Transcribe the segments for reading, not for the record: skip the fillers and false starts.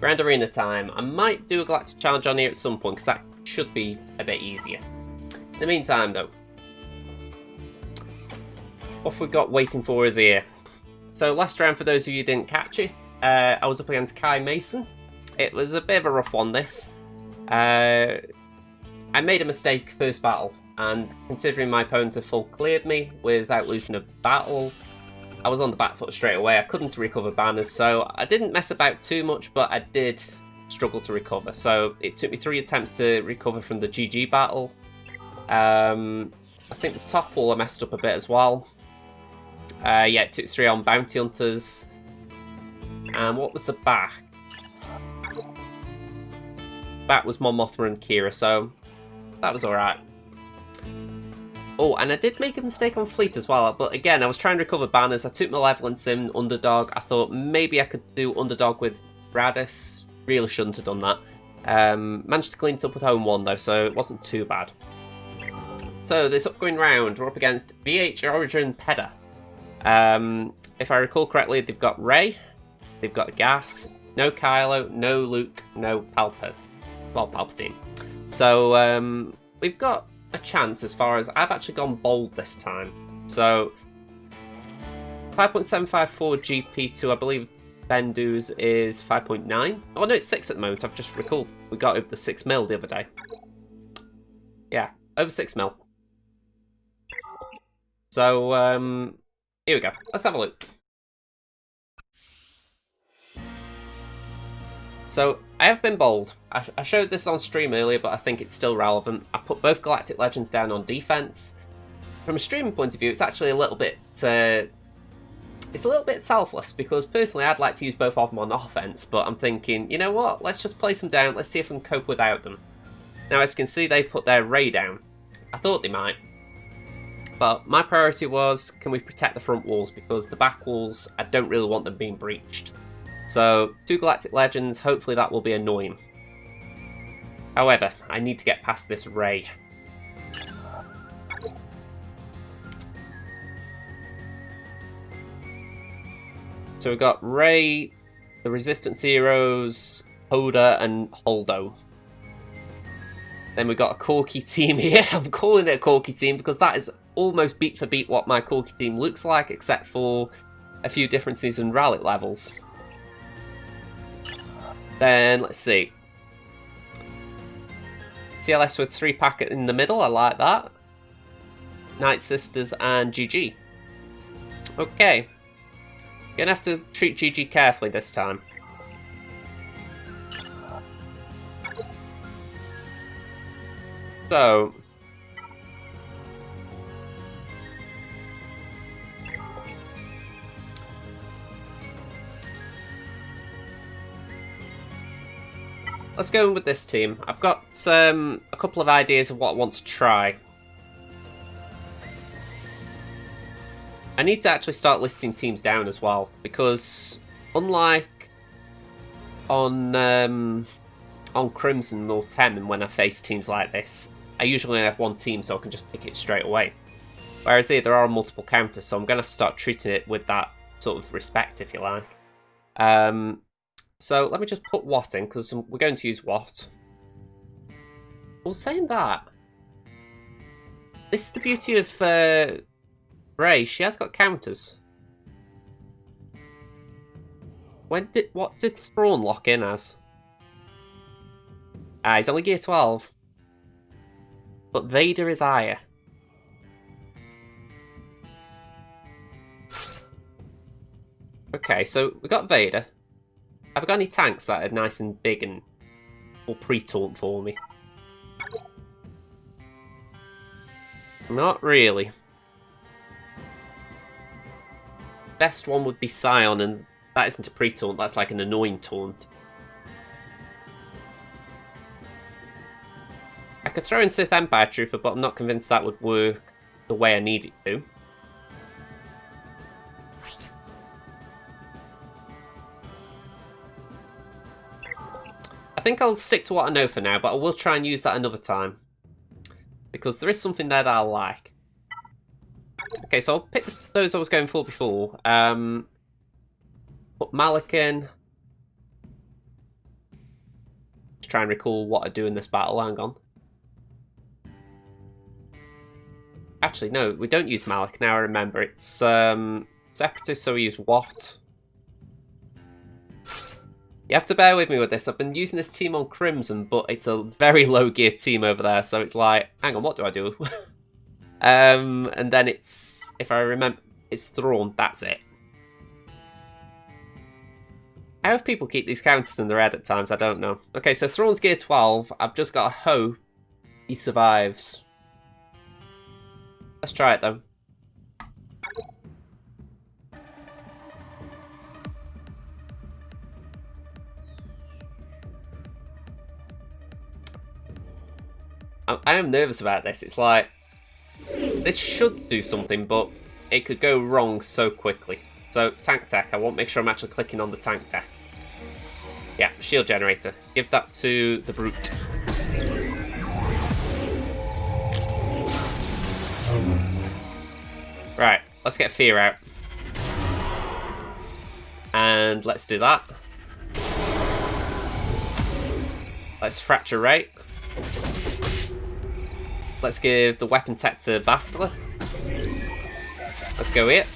Grand Arena time. I might do a Galactic Challenge on here at some point, because that should be a bit easier. In the meantime, though, what we've got waiting for us here. So last round, for those of you who didn't catch it, I was up against Kai Mason. It was a bit of a rough one, this. I made a mistake first battle, and considering my opponent had full cleared me without losing a battle, I was on the back foot straight away. I couldn't recover banners, so I didn't mess about too much, but I did struggle to recover. So it took me 3 attempts to recover from the GG battle. I think the top wall I messed up a bit as well. Yeah, it took 3 on Bounty Hunters. And what was the back? Back was Mon Mothma and Kira, so that was alright. Oh, and I did make a mistake on Fleet as well, but again, I was trying to recover banners. I took Malevolence in Underdog. I thought maybe I could do Underdog with Radis. Really shouldn't have done that. Managed to clean it up with Home 1 though, so it wasn't too bad. So this upcoming round, we're up against VH Origin Peda. If I recall correctly, they've got Rey, they've got Gas, no Kylo, no Luke, no Palpatine. So we've got a chance as far as I've actually gone bold this time. So 5.754 GP2, I believe Bendu's is 5.9. Oh no, it's 6 at the moment. I've just recalled we got over the 6 mil the other day. Yeah, over 6 mil. So here we go. Let's have a look. So, I have been bold. I showed this on stream earlier, but I think it's still relevant. I put both Galactic Legends down on defense. From a streaming point of view, it's actually a little bit... it's a little bit selfless, because personally I'd like to use both of them on offense, but I'm thinking, you know what, let's just place them down, let's see if we can cope without them. Now, as you can see, they put their Rey down. I thought they might. But my priority was, can we protect the front walls, because the back walls, I don't really want them being breached. So, 2 Galactic Legends, hopefully that will be annoying. However, I need to get past this Rey. So we've got Rey, the Resistance Heroes, Hoda, and Holdo. Then we've got a Korkie team here. I'm calling it a Korkie team because that is almost beat for beat what my Korkie team looks like, except for a few differences in relic levels. Then, let's see. CLS with 3 packet in the middle, I like that. Night Sisters and GG. Okay. Gonna have to treat GG carefully this time. So... let's go in with this team. I've got a couple of ideas of what I want to try. I need to actually start listing teams down as well, because unlike on Crimson or Temmin, when I face teams like this, I usually only have one team, so I can just pick it straight away. Whereas here, there are multiple counters, so I'm going to have to start treating it with that sort of respect, if you like. So let me just put Watt in, because we're going to use Watt. Well, saying that, this is the beauty of Rey. She has got counters. What did Thrawn lock in as? He's only gear 12. But Vader is higher. Okay, so we got Vader. Have I got any tanks that are nice and big and will pre-taunt for me? Not really. Best one would be Scion, and that isn't a pre-taunt, that's like an annoying taunt. I could throw in Sith Empire Trooper, but I'm not convinced that would work the way I need it to. I think I'll stick to what I know for now, but I will try and use that another time. Because there is something there that I like. Okay, so I'll pick those I was going for before. Put Malik in. try and recall what I do in this battle. Hang on. Actually, no, we don't use Malik. Now I remember. It's Separatist, so we use what? You have to bear with me with this. I've been using this team on Crimson, but it's a very low gear team over there, so it's like, hang on, what do I do? And then it's, if I remember, it's Thrawn. That's it. How do people keep these counters in their head at times? I don't know. Okay, so Thrawn's gear 12. I've just got to hope he survives. Let's try it, though. I am nervous about this. It's like, this should do something, but it could go wrong so quickly. So, tank tech. I want to make sure I'm actually clicking on the tank tech. Yeah, shield generator. Give that to the brute. Right, let's get fear out. And let's do that. Let's fracture rate. Let's give the weapon tech to Bastila. Let's go here.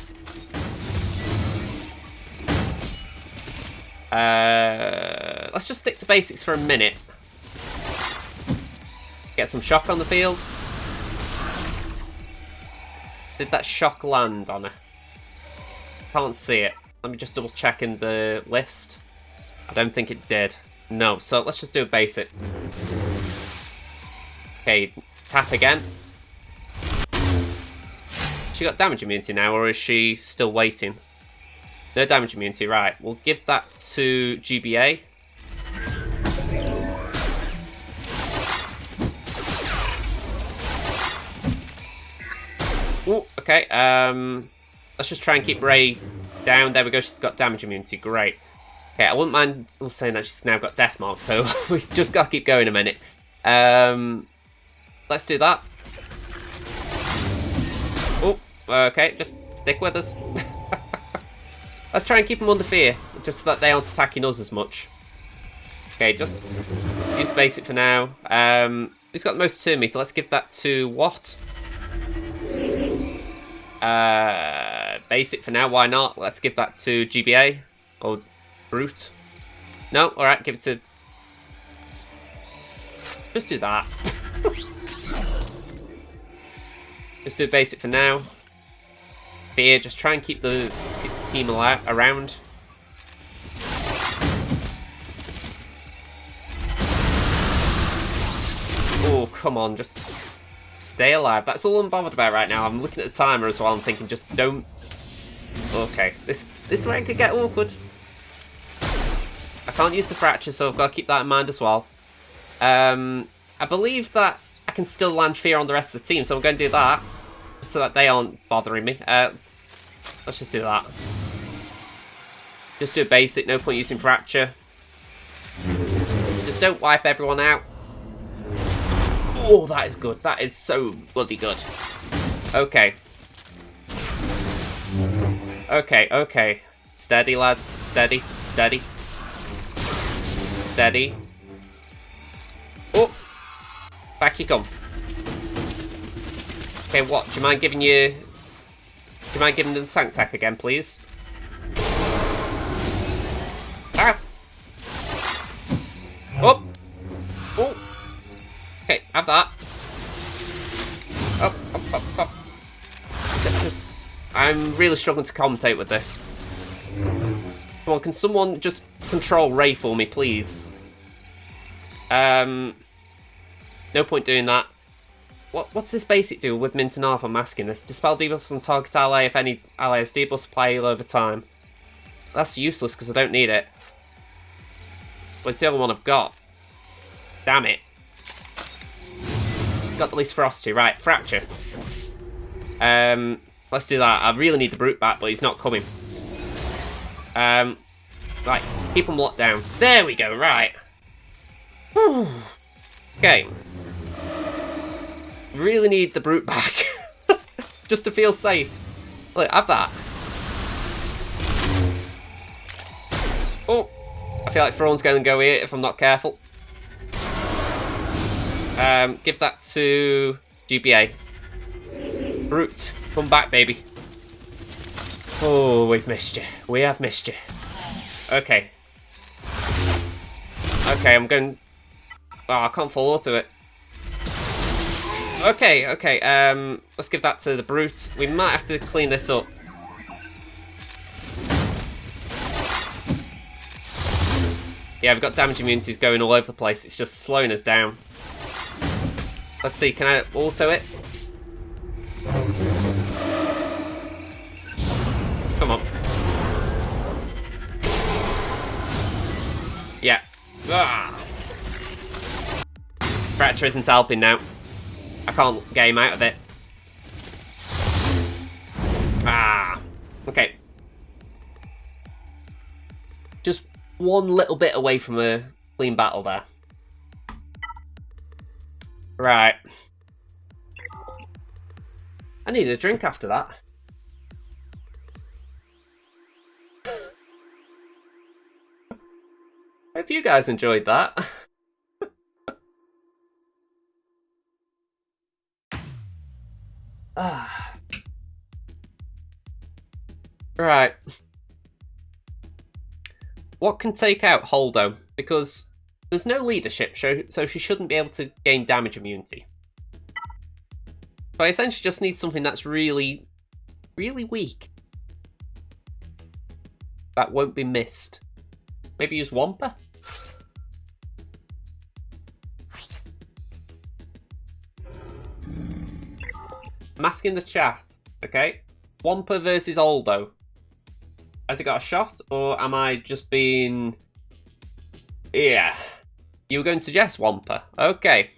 Let's just stick to basics for a minute. Get some shock on the field. Did that shock land on her? Can't see it. Let me just double check in the list. I don't think it did. No, so let's just do a basic. Okay, tap again. She got damage immunity now, or is she still waiting? No damage immunity, right. We'll give that to GBA. Ooh, okay, let's just try and keep Ray down. There we go, she's got damage immunity, great. Okay, I wouldn't mind saying that she's now got death mark, so we've just got to keep going a minute. Let's do that. Oh, okay, just stick with us. Let's try and keep them under fear, just so that they aren't attacking us as much. Okay, just use basic for now. Who's got the most to me? So let's give that to what? Basic for now, why not? Let's give that to GBA. Or Brute. No, alright, give it to... Just do that. Just do basic for now. Fear, just try and keep the team around. Oh, come on, just stay alive. That's all I'm bothered about right now. I'm looking at the timer as well. I'm thinking, just don't... Okay, this way could get awkward. I can't use the fracture, so I've got to keep that in mind as well. I believe that I can still land fear on the rest of the team, so I'm going to do that, so that they aren't bothering me. Let's just do that. Just do a basic, no point using fracture. Just don't wipe everyone out. Oh, that is good. That is so bloody good. Okay. Okay, okay. Steady, lads. Steady, steady. Steady. Oh! Back you come. Okay, what? Do you mind giving you... Do you mind giving them the tank tech again, please? Ah! Oh! Oh! Okay, have that. Up, up, up, up. I'm really struggling to commentate with this. Come on, can someone just control Ray for me, please? No point doing that. What's this basic do with Mint and Arf? I'm asking this. Dispel debuffs on target ally if any ally has debuffs apply heal over time. That's useless because I don't need it. Well, it's the other one I've got. Damn it. Got the least ferocity. Right, fracture. Let's do that. I really need the brute back, but he's not coming. Right, keep him locked down. There we go, right. Okay. Really need the brute back. Just to feel safe. Look, have that. Oh, I feel like Thrawn's going to go here if I'm not careful. Give that to GBA. Brute, come back, baby. Oh, we've missed you. We have missed you. Okay. Okay, I'm going... Oh, I can't full auto it. Okay, okay. Let's give that to the Brute. We might have to clean this up. Yeah, we've got damage immunities going all over the place. It's just slowing us down. Let's see, can I auto it? Come on. Yeah. Ah. Fracture isn't helping now. I can't game out of it. Ah. Okay. Just one little bit away from a clean battle there. Right. I need a drink after that. Hope you guys enjoyed that. Right. What can take out Holdo? Because there's no leadership, so she shouldn't be able to gain damage immunity. So I essentially just need something that's really, really weak. That won't be missed. Maybe use Wampa? I'm asking the chat, okay? Wampa versus Aldo. Has it got a shot, or am I just being... Yeah. You were going to suggest Wampa. Okay.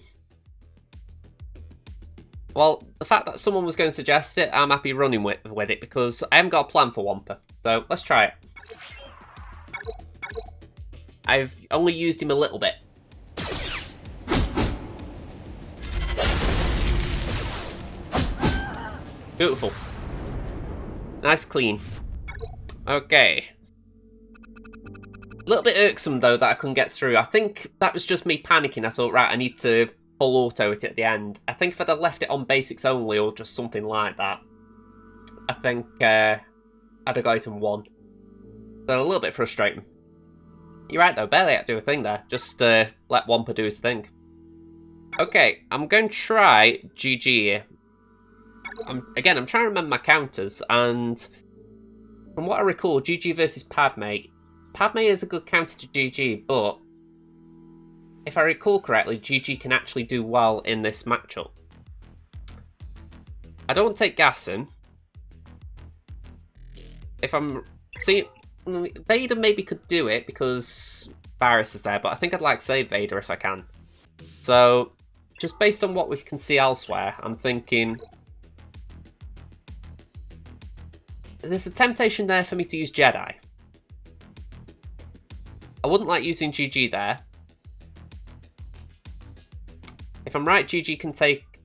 Well, the fact that someone was going to suggest it, I'm happy running with it, because I haven't got a plan for Wampa. So, let's try it. I've only used him a little bit. Beautiful. Nice clean. Okay. A little bit irksome, though, that I couldn't get through. I think that was just me panicking. I thought, right, I need to full auto it at the end. I think if I'd have left it on basics only or just something like that, I think I'd have got it in one. So a little bit frustrating. You're right, though. Barely had to do a thing there. Just let Wampa do his thing. Okay, I'm going to try GG here. Again, I'm trying to remember my counters, and from what I recall, GG versus Padme. Padme is a good counter to GG, but if I recall correctly, GG can actually do well in this matchup. I don't want to take gas in. If I'm... See, Vader maybe could do it because Varys is there, but I think I'd like to save Vader if I can. So, just based on what we can see elsewhere, I'm thinking... There's a temptation there for me to use Jedi. I wouldn't like using GG there. If I'm right, GG can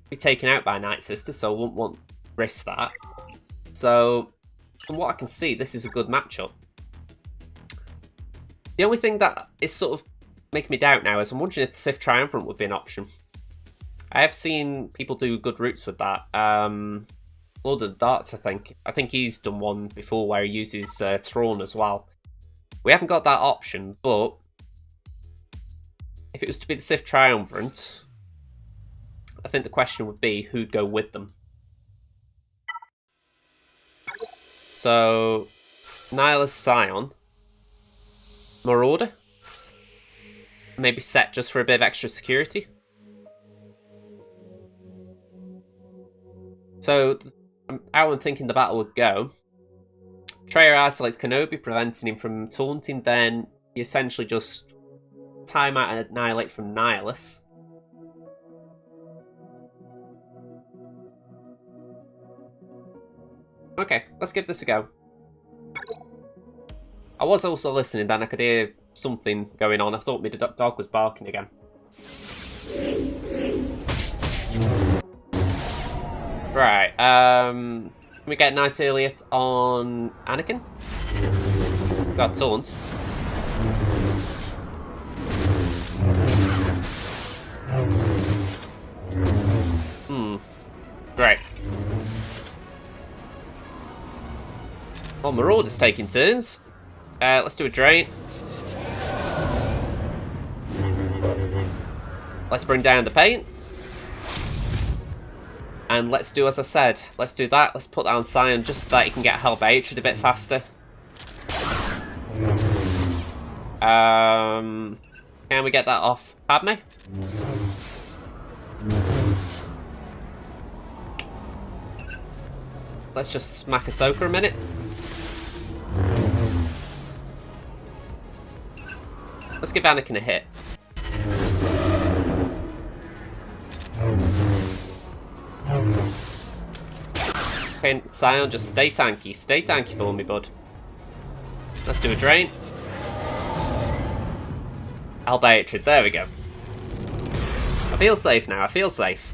be taken out by Night Sister, so I wouldn't want to risk that. So, from what I can see, this is a good matchup. The only thing that is sort of making me doubt now is I'm wondering if the Sith Triumvirate would be an option. I have seen people do good routes with that. Lord of the Darts, I think. I think he's done one before where he uses Thrawn as well. We haven't got that option, but if it was to be the Sith Triumvirate, I think the question would be who'd go with them. So, Nihilus Scion. Marauder. Maybe set just for a bit of extra security. So, how I'm thinking the battle would go. Traitor isolates Kenobi, preventing him from taunting, then you essentially just time out and annihilate from Nihilus. Okay, let's give this a go. I was also listening, then I could hear something going on. I thought my dog was barking again. Right, can we get a nice early hit on Anakin? Got taunt. Oh, Marauder's taking turns. Let's do a drain. Let's bring down the paint. And let's do as I said. Let's do that. Let's put that on Scion just so that he can get Hell by Hatred a bit faster. Can we get that off Padme? Let's just smack Ahsoka a minute. Let's give Anakin a hit. Okay, Scion, just stay tanky. Stay tanky for me, bud. Let's do a drain. Hell by Hatred, there we go. I feel safe now, I feel safe.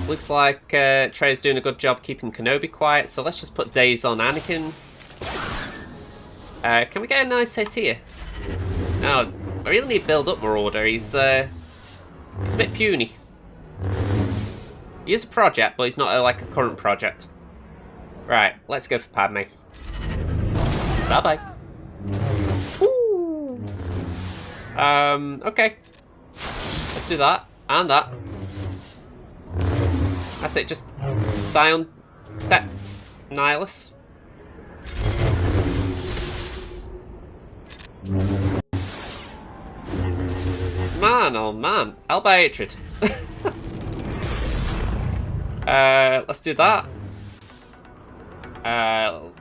Looks like Trey's doing a good job keeping Kenobi quiet, so let's just put Daze on Anakin. Can we get a nice hit here? No, I really need to build up Marauder. He's a bit puny. He is a project, but he's not like a current project. Right, let's go for Padme. Bye-bye. Okay. Let's do that, and that. That's it, just Scion, that's Nihilus. Man, oh man, Hell by Hatred. Let's do that.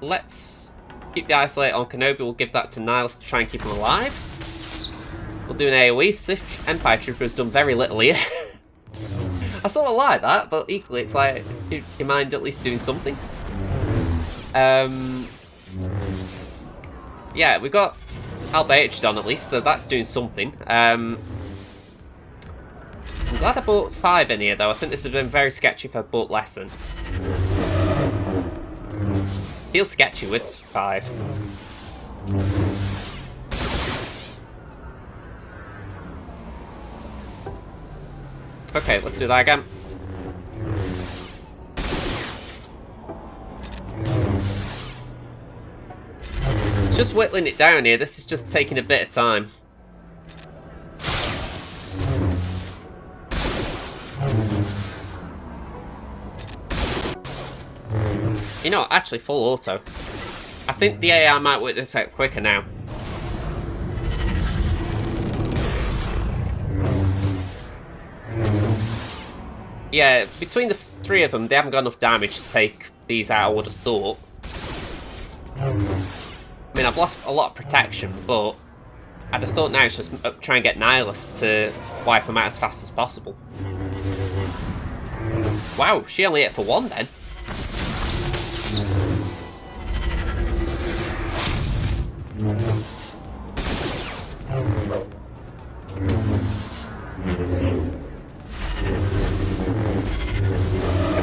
Let's keep the Isolate on Kenobi, we'll give that to Nihilus to try and keep him alive. We'll do an AoE, Sith Empire Trooper has done very little here. I sort of like that, but equally it's like, do you mind at least doing something? Yeah, we've got Hell by Hatred on at least, so that's doing something. I'm glad I bought 5 in here though, I think this has been very sketchy if I bought less than. Feels sketchy with 5. Okay, let's do that again. It's just whittling it down here, this is just taking a bit of time. You know, actually full auto. I think the AI might work this out quicker now. Yeah, between the 3 of them, they haven't got enough damage to take these out, I would have thought. I mean, I've lost a lot of protection, but I'd have thought now it's just try and get Nihilus to wipe them out as fast as possible. Wow, she only hit for 1 then.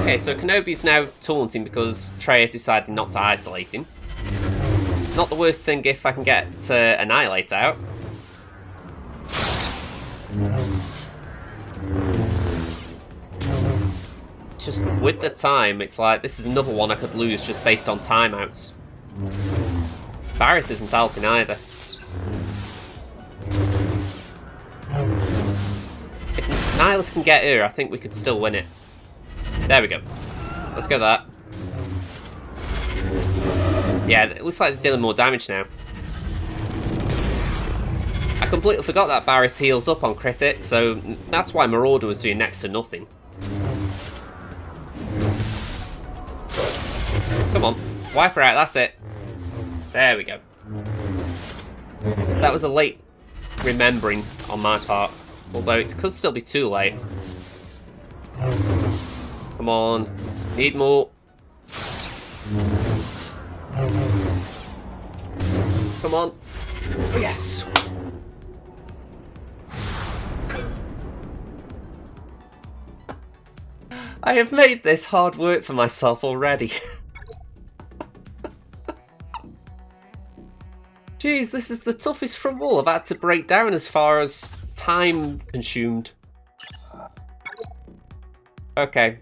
Okay, so Kenobi's now taunting because Trey decided not to isolate him. Not the worst thing if I can get Annihilate out. Just with the time, it's like this is another one I could lose just based on timeouts. Varys isn't helping either. If Nihilus can get her, I think we could still win it. There we go. Let's go that. Yeah, it looks like they're dealing more damage now. I completely forgot that Varys heals up on crit hit, so that's why Marauder was doing next to nothing. Come on, wipe her out, that's it. There we go. That was a late remembering on my part, although it could still be too late. Come on, need more. Come on. Oh, yes. I have made this hard work for myself already. Jeez, this is the toughest from all I've had to break down as far as time consumed. Okay.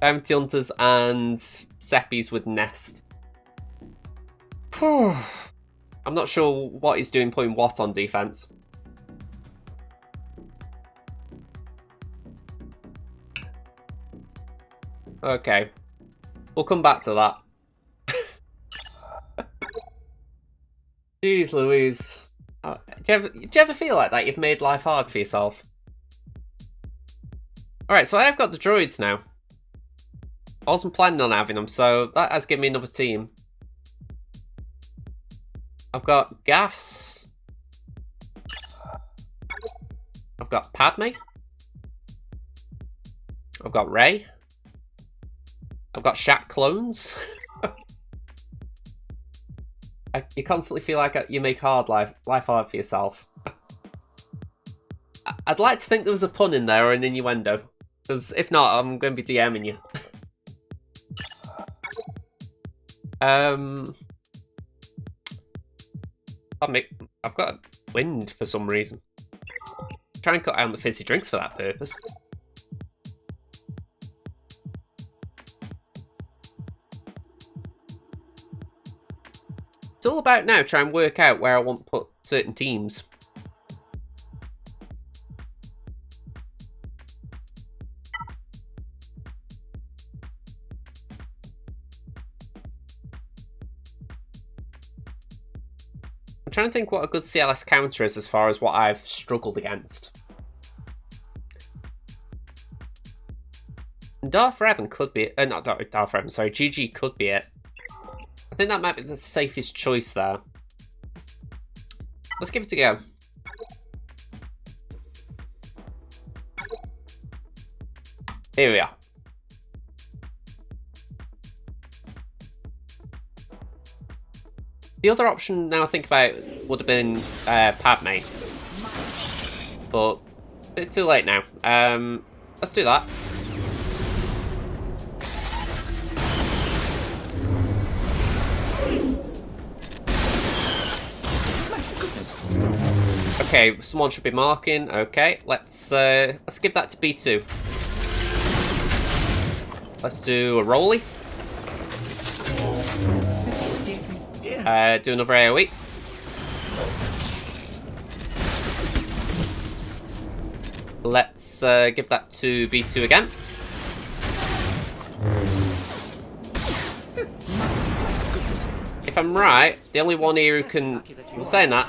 Bounty Hunters and Seppies with Nest. I'm not sure what he's doing putting what on defense. Okay. We'll come back to that. Jeez Louise. Do you ever feel like that? You've made life hard for yourself? Alright, so I have got the droids now. I wasn't planning on having them, so that has given me another team. I've got Gas. I've got Padme. I've got Rey. I've got Shaq clones. You constantly feel like you make life hard for yourself. I'd like to think there was a pun in there or an innuendo. Because if not, I'm going to be DMing you. I've got wind for some reason. Try and cut out the fizzy drinks for that purpose. It's all about now trying to work out where I want to put certain teams. I'm trying to think what a good CLS counter is as far as what I've struggled against. Darth Revan could be it. Not Darth Revan, sorry, GG could be it. I think that might be the safest choice there. Let's give it a go. Here we are. The other option now I think about would have been Padme. But a bit too late now. Let's do that. Okay, someone should be marking. Okay, let's give that to B2. Let's do a rolly. Do another AoE. Let's give that to B2 again. If I'm right, the only one here who can... I'm saying that.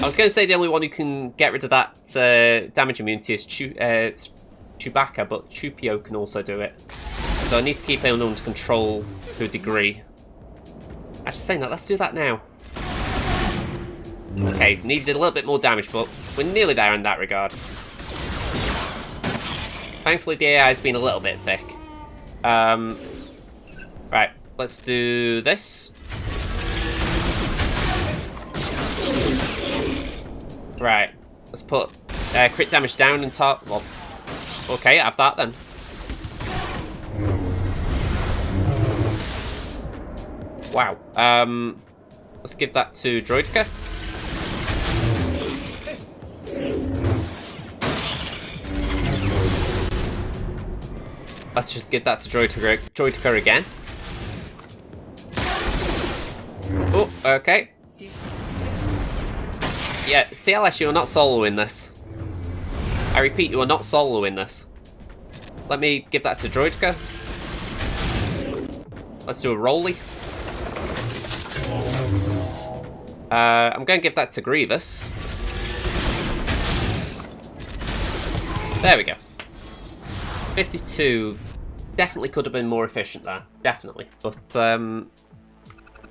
I was going to say the only one who can get rid of that damage immunity is Chewbacca, but Chewpio can also do it. So I need to keep him under control to a degree. Actually, saying that, let's do that now. Okay, needed a little bit more damage, but we're nearly there in that regard. Thankfully, the AI has been a little bit thick. Right, let's do this. Right, let's put crit damage down and top. Well, okay, have that then. Wow. Let's give that to Droideka. Let's just give that to Droideka again. Oh, okay. Yeah, CLS, you are not soloing this. I repeat, you are not soloing this. Let me give that to Droideka. Let's do a rolly. I'm going to give that to Grievous. There we go. 52. Definitely could have been more efficient there. Definitely. But I'm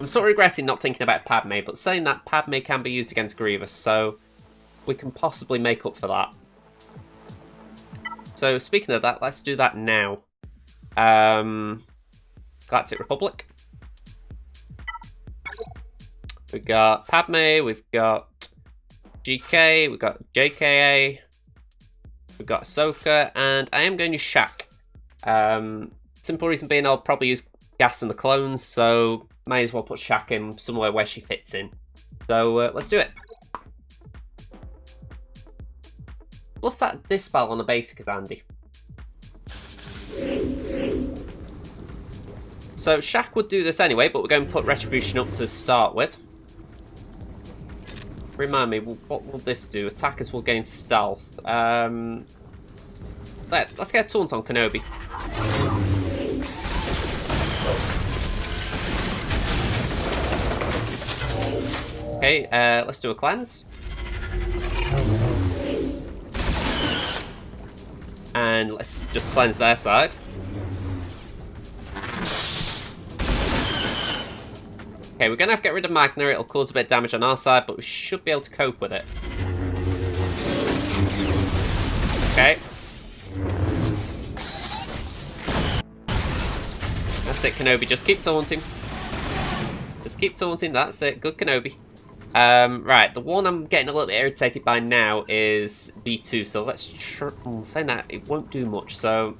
sort of regretting not thinking about Padme, but saying that Padme can be used against Grievous, so we can possibly make up for that. So speaking of that, let's do that now. Galactic Republic. We've got Padme, we've got GK, we've got JKA, we've got Ahsoka, and I am going to use Shaq. Simple reason being I'll probably use Gas and the clones, so might as well put Shaq in somewhere where she fits in. So let's do it. Plus that Dispel on a basic is handy. So Shaq would do this anyway, but we're going to put Retribution up to start with. Remind me, what will this do? Attackers will gain stealth. Let's get a taunt on Kenobi. Okay, let's do a cleanse. And let's just cleanse their side. Okay, we're going to have to get rid of Magna. It'll cause a bit of damage on our side, but we should be able to cope with it. Okay. That's it, Kenobi. Just keep taunting. Just keep taunting. That's it. Good Kenobi. Right, the one I'm getting a little bit irritated by now is B2, so let's saying that, it won't do much, so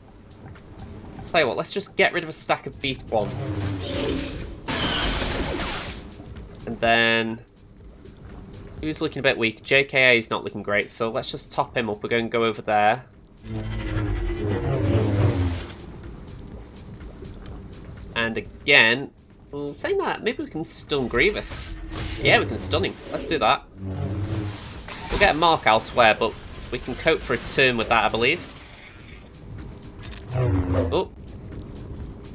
tell you what, let's just get rid of a stack of B1. And then, who's looking a bit weak? JKA is not looking great, so let's just top him up. We're going to go over there. And again, saying that, maybe we can stun Grievous. Yeah, we can stun him. Let's do that. We'll get a mark elsewhere, but we can cope for a turn with that, I believe. Oh.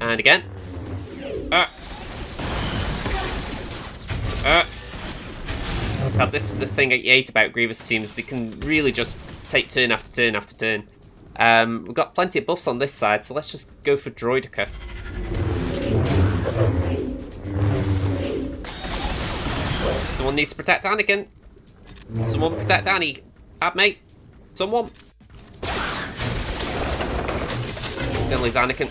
And again. God, this is the thing I hate about Grievous teams. They can really just take turn after turn after turn. We've got plenty of buffs on this side, so let's just go for Droidica. Someone needs to protect Anakin. Someone protect Annie. Mate. Someone. Gonna lose Anakin.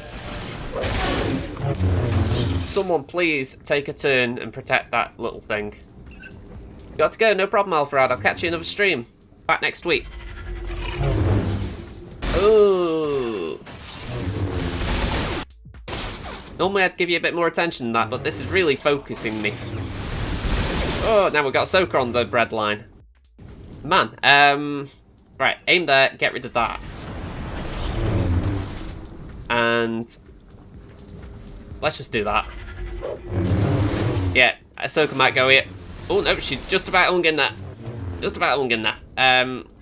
Someone please take a turn and protect that little thing. Got to go, no problem, Alfred. I'll catch you in another stream. Back next week. Ooh. Normally I'd give you a bit more attention than that, but this is really focusing me. Oh, now we've got Ahsoka on the bread line. Man, right, aim there, get rid of that. And let's just do that. Yeah, Ahsoka might go here. Oh no, she's just about unging that. Just about unging that.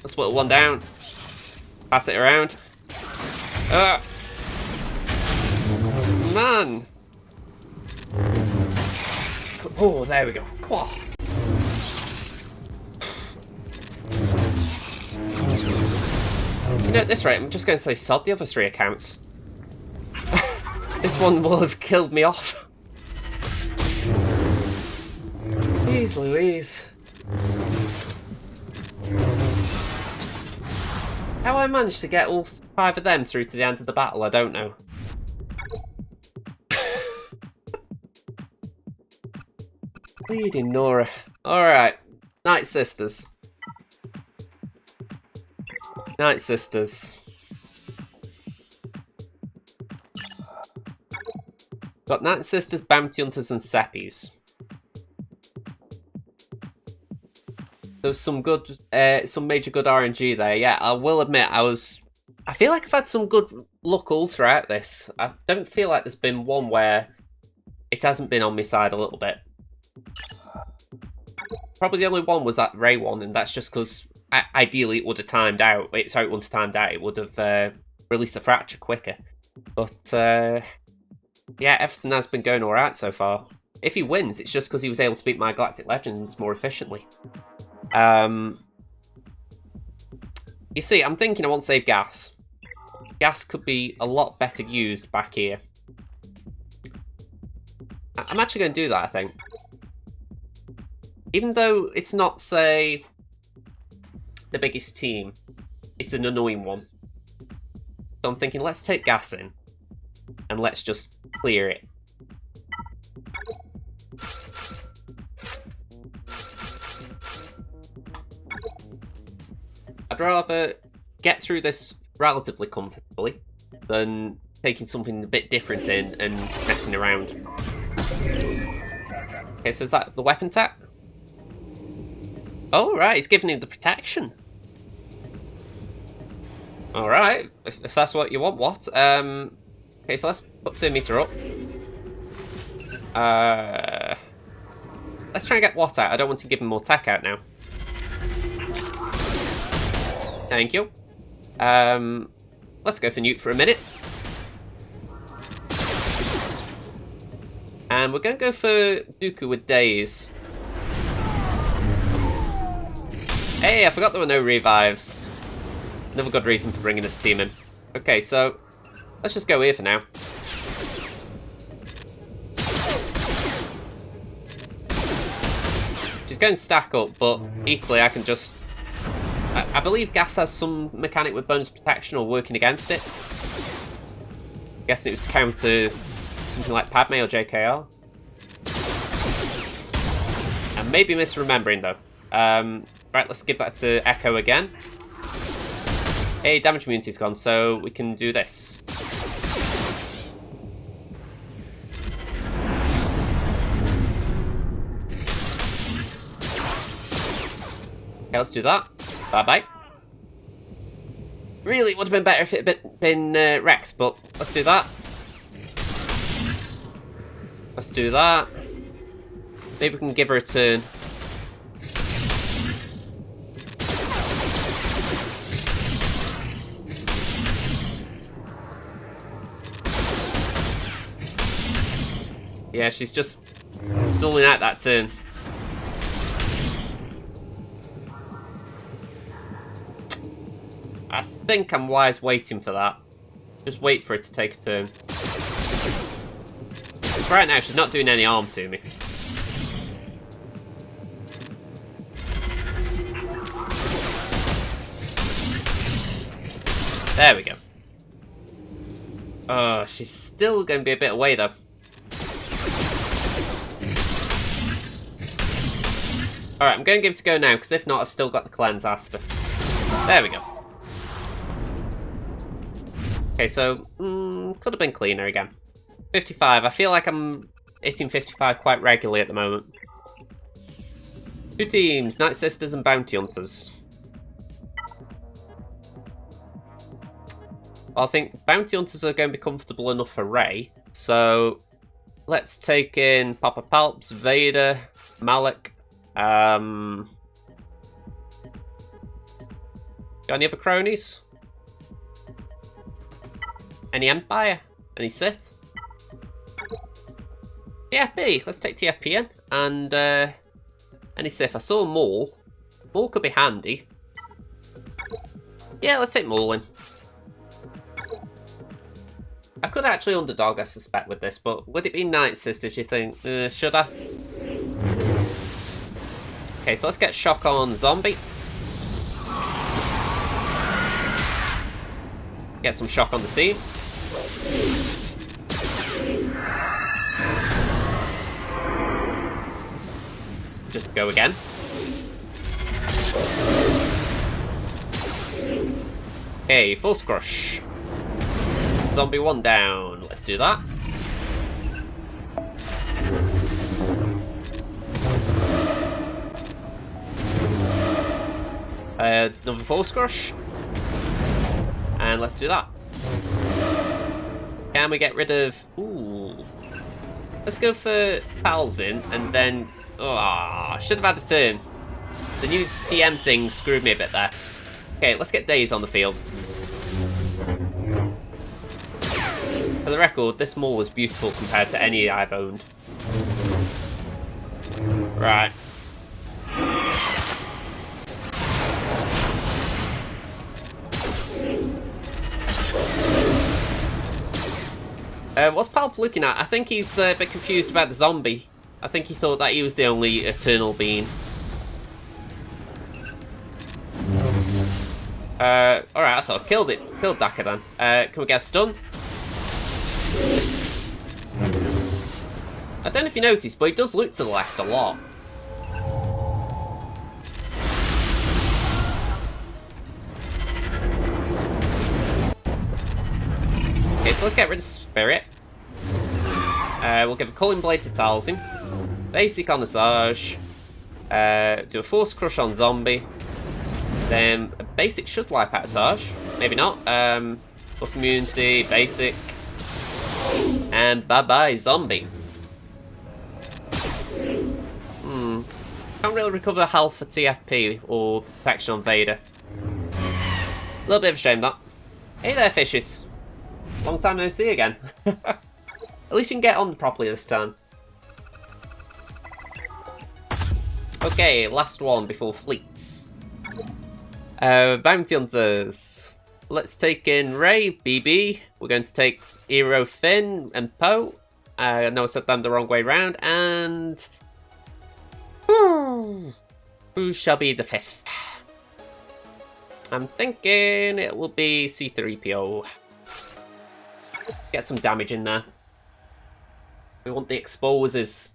Let's put one down. Pass it around. Man. Oh, there we go. Whoa. You know, at this rate, I'm just going to say sod the other 3 accounts. This one will have killed me off. Jeez Louise. How I managed to get all 5 of them through to the end of the battle, I don't know. Bleeding Nora. Alright. Night Sisters. Night Sisters. Got Night Sisters, Bounty Hunters, and Seppies. There's some good, some major good RNG there. Yeah, I will admit, I feel like I've had some good luck all throughout this. I don't feel like there's been one where it hasn't been on my side a little bit. Probably the only one was that Ray one, and that's just because ideally it would have timed out. Sorry, it wouldn't have timed out. It would have released the fracture quicker. But yeah, everything has been going alright so far. If he wins, it's just because he was able to beat my Galactic Legends more efficiently. You see, I'm thinking I want to save gas. Gas could be a lot better used back here. I'm actually going to do that, I think. Even though it's not, say, the biggest team, it's an annoying one. So I'm thinking, let's take gas in, and let's just clear it. I'd rather get through this relatively comfortably than taking something a bit different in and messing around. Okay, so is that the weapon tap? Oh, right, he's giving him the protection. Alright, if that's what you want, what? Okay, so let's put 2 meter up. Let's try and get what out? I don't want to give him more tech out now. Thank you. Let's go for Newt for a minute. And we're going to go for Dooku with Daze. Hey, I forgot there were no revives. Another good reason for bringing this team in. Okay, so let's just go here for now. She's going to stack up, but equally I can just... I believe gas has some mechanic with bonus protection or working against it. I'm guessing it was to counter something like Padme or JKR. I may be misremembering though. Right, let's give that to Echo again. Hey, damage immunity's gone, so we can do this. Okay, let's do that. Bye-bye. Really, it would have been better if it had been Rex, but let's do that. Let's do that. Maybe we can give her a turn. Yeah, she's just stalling out that turn. I think I'm wise waiting for that. Just wait for it to take a turn. Because right now she's not doing any harm to me. There we go. Oh, she's still going to be a bit away though. Alright, I'm going to give it a go now, because if not, I've still got the cleanse after. There we go. Okay, so, could have been cleaner again. 55, I feel like I'm hitting 55 quite regularly at the moment. Two teams, Night Sisters and Bounty Hunters. Well, I think Bounty Hunters are going to be comfortable enough for Rey, so let's take in Papa Palps, Vader, Malak. Got any other cronies? Any Empire? Any Sith? TFP, let's take TFP in. And any Sith? I saw Maul. Maul could be handy. Yeah, let's take Maul in. I could actually underdog, I suspect, with this, but would it be Night Sisters, do you think? Should I? Okay, so let's get shock on Zombie. Get some shock on the team. Just go again. Okay, full scrush. Zombie 1 down. Let's do that. Another full scrush. And let's do that. Can we get rid of... Ooh. Let's go for Palzin and then... Oh, should have had the turn. The new TM thing screwed me a bit there. Okay, let's get Daze on the field. For the record, this Maul was beautiful compared to any I've owned. Right. What's Palp looking at? I think he's a bit confused about the zombie. I think he thought that he was the only eternal being. Alright, I thought I killed it. Killed Daka then. Can we get a stun? I don't know if you noticed, but he does look to the left a lot. Okay, so let's get rid of Spirit. We'll give a Culling Blade to Talzin. Basic on Asajj. Do a Force Crush on Zombie. Then a Basic should wipe out Asajj. Maybe not. Buff Immunity, Basic. And bye-bye, Zombie. Can't really recover health for TFP or protection on Vader. A little bit of a shame, that. Hey there, fishes. Long time no see again. At least you can get on properly this time. Okay, last one before fleets. Bounty Hunters. Let's take in Ray, BB. We're going to take Eero, Finn, and Poe. I know I said them the wrong way round. And... who shall be the fifth? I'm thinking it will be C-3PO. Get some damage in there. We want the exposers.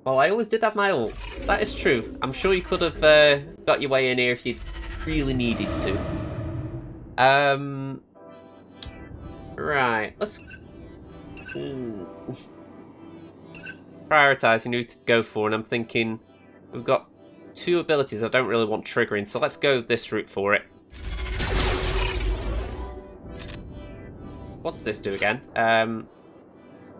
Well, I always did have my ults. That is true. I'm sure you could have got your way in here if you really needed to. Right. Let's... Prioritising who to go for, and I'm thinking we've got 2 abilities I don't really want triggering, so let's go this route for it. What's this do again?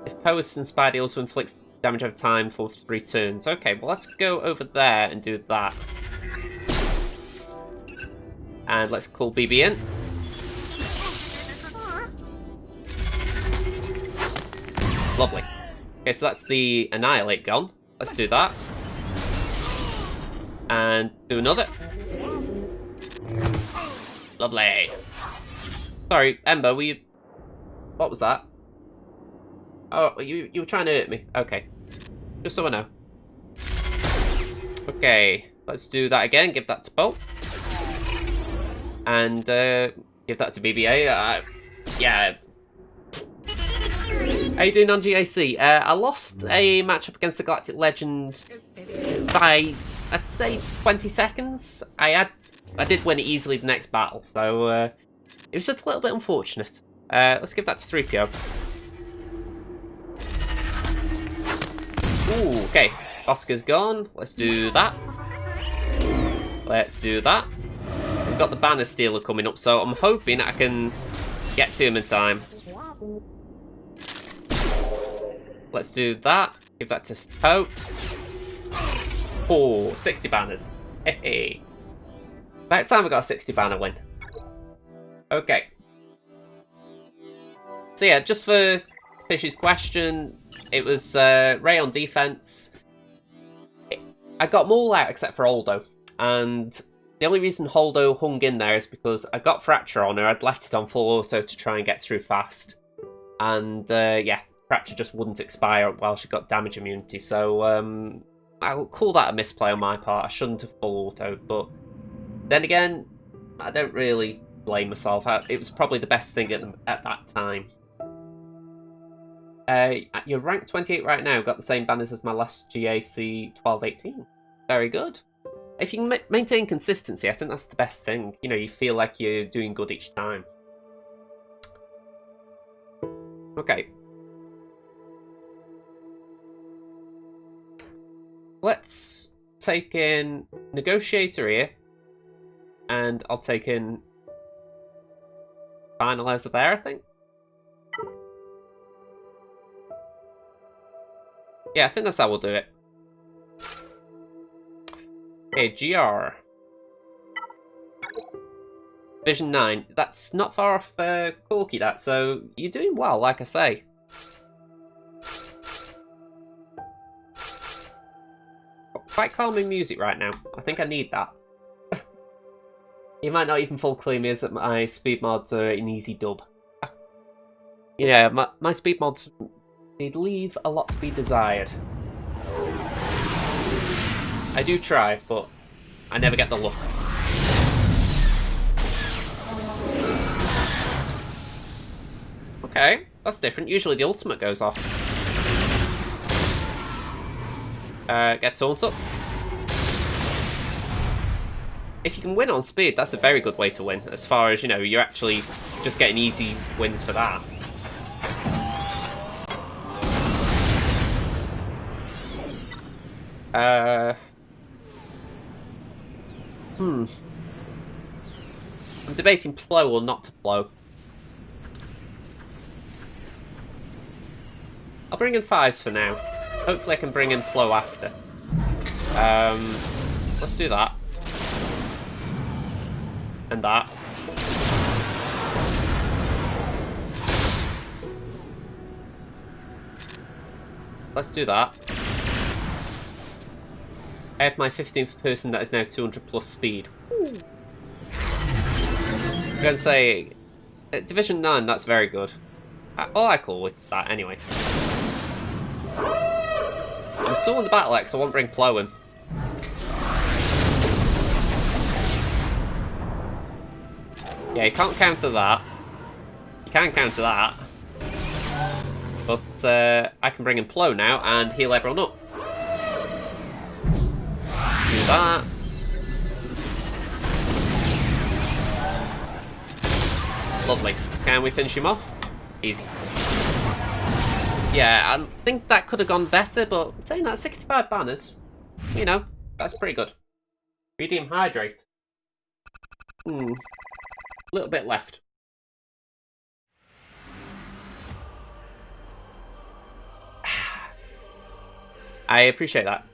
If Poe is inspired, he also inflicts damage over time for 3 turns. Okay, well let's go over there and do that. And let's call BB in. Lovely. Okay, so that's the Annihilate gone. Let's do that. And do another. Lovely. Sorry, Ember, were you... What was that? Oh, you were trying to hurt me. Okay. Just so I know. Okay, let's do that again. Give that to Poe. And give that to BBA. Yeah. How you doing on GAC? I lost a matchup against the Galactic Legend by, I'd say, 20 seconds. I did win it easily the next battle, so it was just a little bit unfortunate. Let's give that to 3PO. Ooh, okay. Oscar's gone. Let's do that. Let's do that. We've got the Banner Stealer coming up, so I'm hoping I can get to him in time. Let's do that. Give that to Poe. Oh, 60 banners. Hey. About time I got a 60 banner win. Okay. So yeah, just for Fish's question, it was Ray on defense. I got them all out except for Holdo, and the only reason Holdo hung in there is because I got Fracture on her. I'd left it on full auto to try and get through fast, and yeah, Fracture just wouldn't expire while she got damage immunity. So I'll call that a misplay on my part. I shouldn't have full auto, but then again, I don't really blame myself. It was probably the best thing at that time. You're ranked 28 right now. Got the same banners as my last GAC 12-18. Very good. If you can maintain consistency, I think that's the best thing. You know, you feel like you're doing good each time. Okay. Let's take in Negotiator here. And I'll take in Finalizer there, I think. Yeah, I think that's how we'll do it. Okay, GR. Vision 9. That's not far off Korkie, that, so you're doing well, like I say. Quite calming music right now. I think I need that. You might not even full claim is that my speed mods are an easy dub. You know, my speed mods, they'd leave a lot to be desired. I do try, but I never get the look. Okay, that's different. Usually the ultimate goes off. Get taunt up. If you can win on speed, that's a very good way to win. As far as, you know, you're actually just getting easy wins for that. I'm debating plow or not to plow. I'll bring in 5s for now. Hopefully I can bring in Plo after. Let's do that. And that. Let's do that. I have my 15th person that is now 200 plus speed. Ooh. I'm going to say, Division 9, that's very good. All I call with that anyway. I'm still in the battle X, so I won't bring Plo in. Yeah, you can't counter that. You can counter that. But I can bring in Plo now and heal everyone up. Do that. Lovely. Can we finish him off? Easy. Yeah, I think that could have gone better, but saying that, 65 banners, you know, that's pretty good. Medium hydrate. A little bit left. I appreciate that.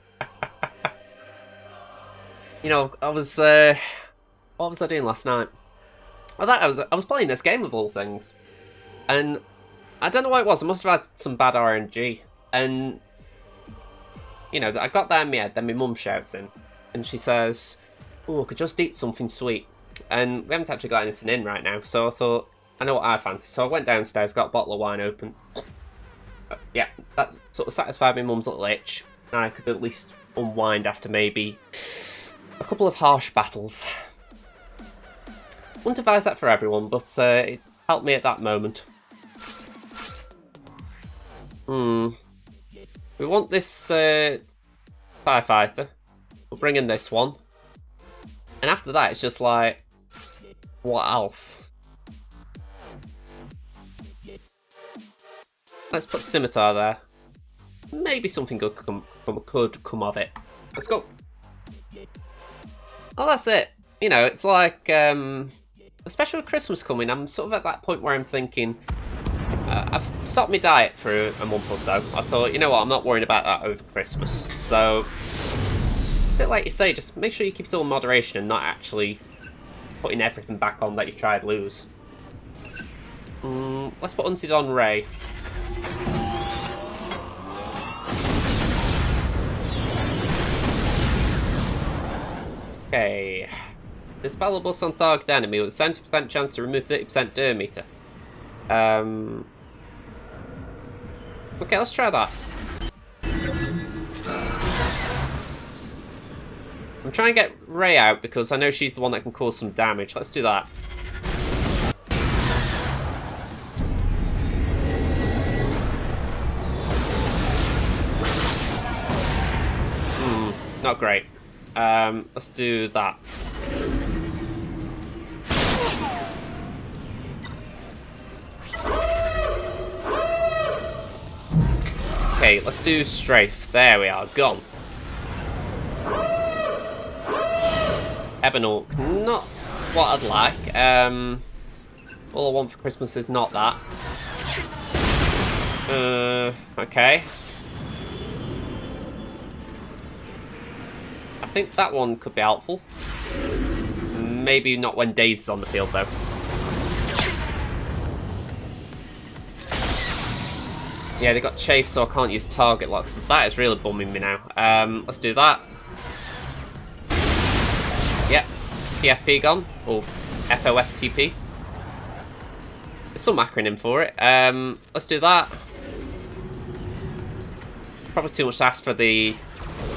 You know, I was what was I doing last night? I was playing this game of all things, and I don't know what it was. I must have had some bad RNG, and you know, I got that in my head. Then my mum shouts in, and she says, "Oh, I could just eat something sweet." And we haven't actually got anything in right now, so I thought, I know what I fancy. So I went downstairs, got a bottle of wine open. Yeah, that sort of satisfied my mum's little itch. I could at least unwind after maybe a couple of harsh battles. Wouldn't advise that for everyone, but it helped me at that moment. We want this firefighter. We'll bring in this one. And after that, it's just like, what else? Let's put Scimitar there. Maybe something good could come of it. Let's go. Oh, that's it. You know, it's like, especially with Christmas coming, I'm sort of at that point where I'm thinking, I've stopped my diet for a month or so. I thought, you know what, I'm not worrying about that over Christmas. So, a bit like you say, just make sure you keep it all in moderation and not actually putting everything back on that you've tried lose. Let's put Unted on Ray. Okay. Dispel a bus on target enemy with a 70% chance to remove 30% diameter. Okay, let's try that. I'm trying to get Ray out because I know she's the one that can cause some damage. Let's do that. Not great. Let's do that. Okay, let's do Strafe. There we are, gone. Ebonhawk, not what I'd like. All I want for Christmas is not that. Okay. I think that one could be helpful. Maybe not when Daze is on the field, though. Yeah, they got Chafe, so I can't use target locks. That is really bumming me now. Let's do that. Yep. PFP gone. Or FOSTP. There's some acronym for it. Let's do that. Probably too much to ask for the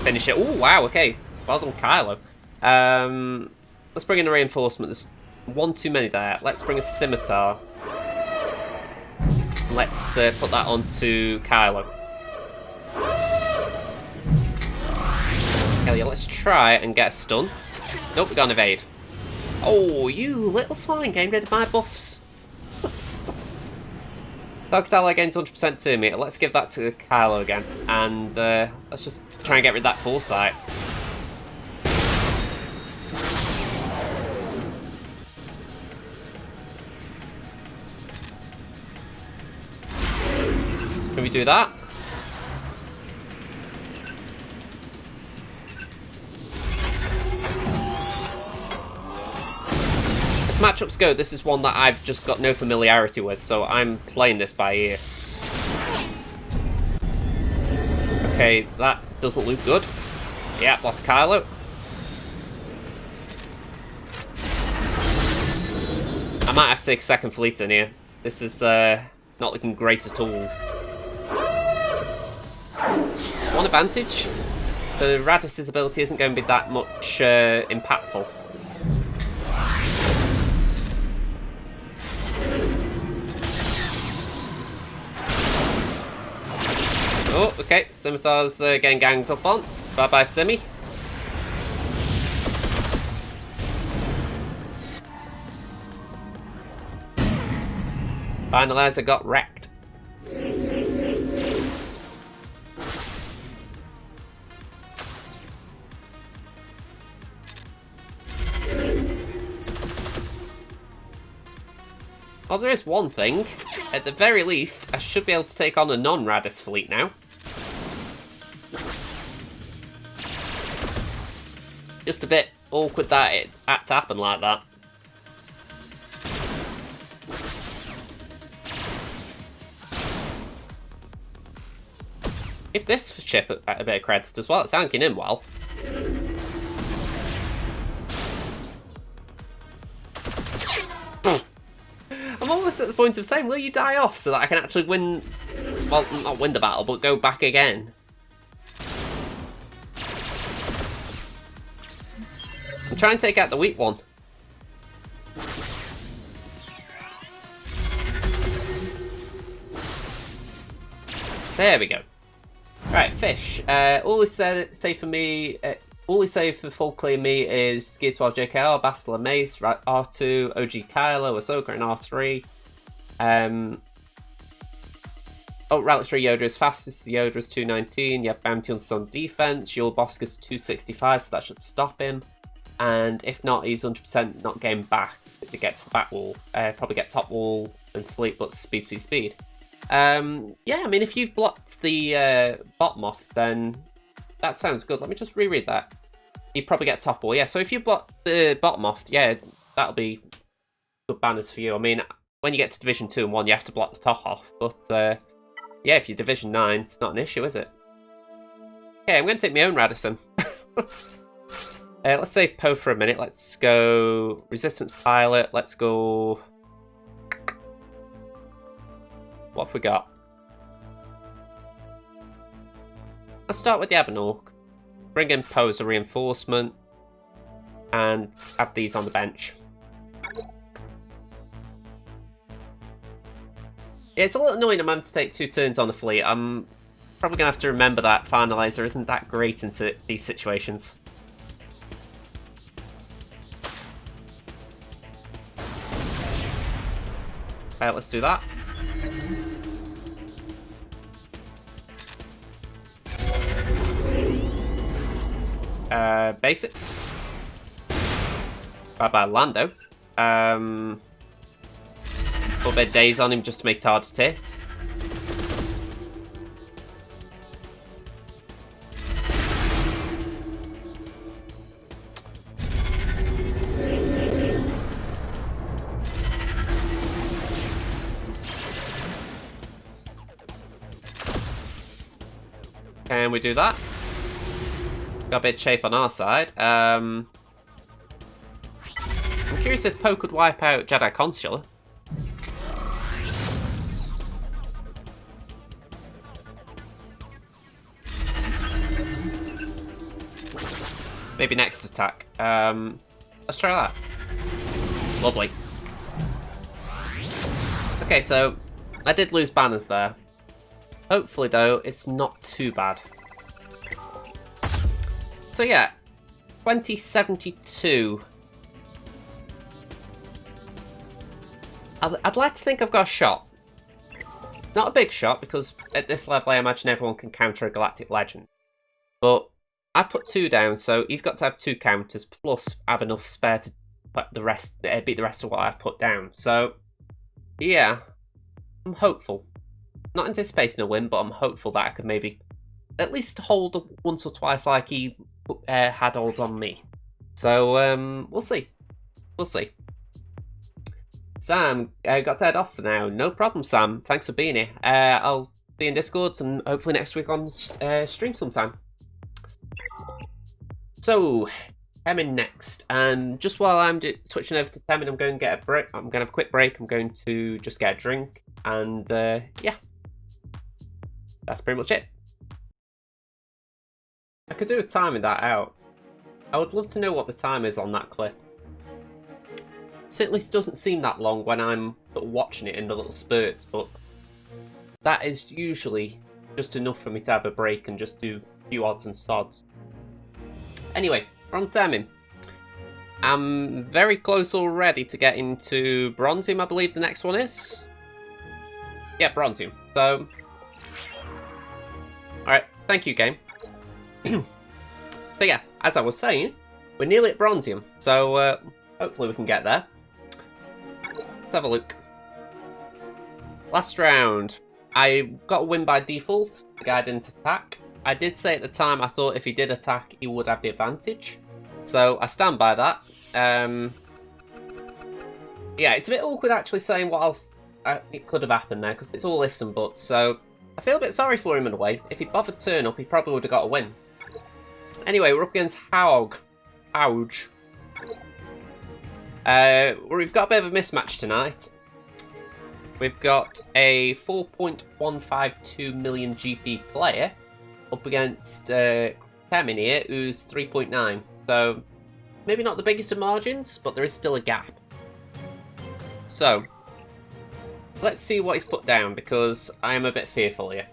finisher. Oh, wow, okay. Well done, Kylo. Let's bring in a reinforcement. There's one too many there. Let's bring a Scimitar. Let's put that onto Kylo. Hell yeah, let's try and get a stun. Nope, we got an evade. Oh, you little swine, getting rid of my buffs. Target ally gains 100% to me. Let's give that to Kylo again. And let's just try and get rid of that foresight. Can we do that? matchups go, this is one that I've just got no familiarity with, so I'm playing this by ear. Okay, that doesn't look good. Yeah, lost Kylo. I might have to take a second fleet in here. This is not looking great at all. One advantage. The Radis's ability isn't going to be that much impactful. Oh, okay. Scimitar's getting ganged up on. Bye-bye, Simi. Finalizer got wrecked. Well, there is one thing. At the very least, I should be able to take on a non-Radis fleet now. Just a bit awkward that it had to happen like that. Give this ship a bit of credit as well. It's hanking in well. I'm almost at the point of saying, will you die off so that I can actually win... Well, not win the battle, but go back again. I'm trying to take out the weak one. There we go. Right, fish. All he say for me... all he say for full clear me is Gear 12 JKR, Bastila Mace, R2, OG Kylo, Ahsoka, and R3. Relic 3 Yoda is fastest, the Yoda is 219, you have Bounty Hunters on defense, your Bosk is 265, so that should stop him. And if not, he's 100% not getting back to get to the back wall. Probably get top wall and fleet, but speed. Yeah, I mean, if you've blocked the bottom off, then that sounds good. Let me just reread that. You probably get top wall. Yeah, so if you block the bottom off, yeah, that'll be good banners for you. I mean, when you get to Division 2 and 1, you have to block the top off. But, yeah, if you're Division 9, it's not an issue, is it? Okay, I'm going to take my own Radisson. Let's save Poe for a minute. Let's go Resistance Pilot. Let's go... What have we got? Let's start with the Abenork. Bring in Poe as a reinforcement. And add these on the bench. Yeah, it's a little annoying I'm having to take 2 turns on the fleet. I'm probably going to have to remember that Finalizer isn't that great in these situations. Let's do that. Basics. Bye-bye, Lando. Put a bit of days on him just to make it hard to hit. Can we do that? Got a bit of chafe on our side. I'm curious if Poe could wipe out Jedi Consular. Maybe next attack. Let's try that. Lovely. Okay, so I did lose banners there. Hopefully, though, it's not too bad. So yeah, 2072. I'd like to think I've got a shot. Not a big shot, because at this level I imagine everyone can counter a Galactic Legend. But I've put 2 down, so he's got to have 2 counters, plus have enough spare to put the rest, beat the rest of what I've put down. So, yeah, I'm hopeful. Not anticipating a win, but I'm hopeful that I could maybe at least hold once or twice like he had hold on me. So, we'll see. We'll see. Sam, got to head off for now. No problem, Sam. Thanks for being here. I'll see you in Discord and hopefully next week on stream sometime. So, Temmin next. And just while I'm switching over to Temmin, I'm going to get a break. I'm going to have a quick break. I'm going to just get a drink. And yeah, that's pretty much it. I could do a timing that out. I would love to know what the time is on that clip. Certainly doesn't seem that long when I'm sort of watching it in the little spurts, but that is usually just enough for me to have a break and just do a few odds and sods. Anyway, we're on Temmin. I'm very close already to getting to Bronzium, I believe the next one is. Yeah, Bronzium. So, alright, thank you, game. So yeah, as I was saying, we're nearly at Bronzium, so hopefully we can get there. Let's have a look. Last round, I got a win by default. The guy didn't attack. I did say at the time I thought if he did attack, he would have the advantage. So I stand by that. Yeah, it's a bit awkward actually saying what else it could have happened there, because it's all ifs and buts. So I feel a bit sorry for him in a way. If he'd bothered turn up, he probably would have got a win. Anyway, we're up against SWGOH. We've got a bit of a mismatch tonight. We've got a 4.152 million GP player up against Temmin here, who's 3.9. So, maybe not the biggest of margins, but there is still a gap. So, let's see what he's put down, because I am a bit fearful here.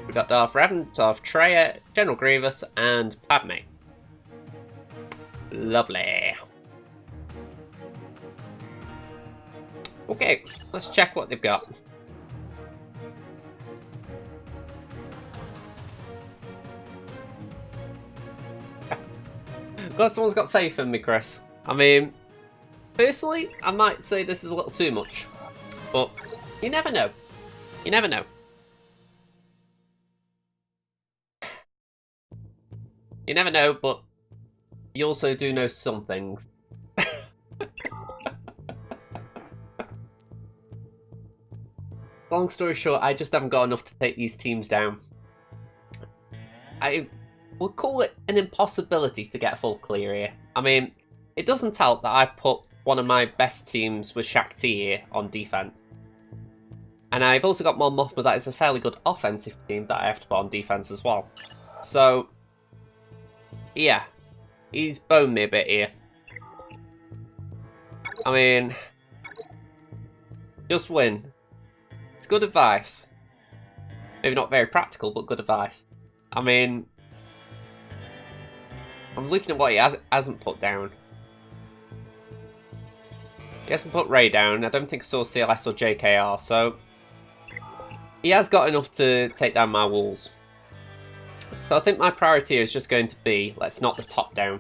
We've got Darth Revan, Darth Traya, General Grievous, and Padme. Lovely. Okay, let's check what they've got. Glad someone's got faith in me, Chris. I mean, personally, I might say this is a little too much. But you never know. You never know. You never know, but you also do know some things. Long story short, I just haven't got enough to take these teams down. I would call it an impossibility to get a full clear here. I mean, it doesn't help that I put one of my best teams with Shaak Ti here on defense. And I've also got Mon Mothma that is a fairly good offensive team that I have to put on defense as well. So, yeah, he's boned me a bit here. I mean, just win. It's good advice. Maybe not very practical, but good advice. I mean, I'm looking at what he hasn't put down. He hasn't put Rey down. I don't think I saw CLS or JKR, so he has got enough to take down my walls. So I think my priority here is just going to be, let's knock the top down.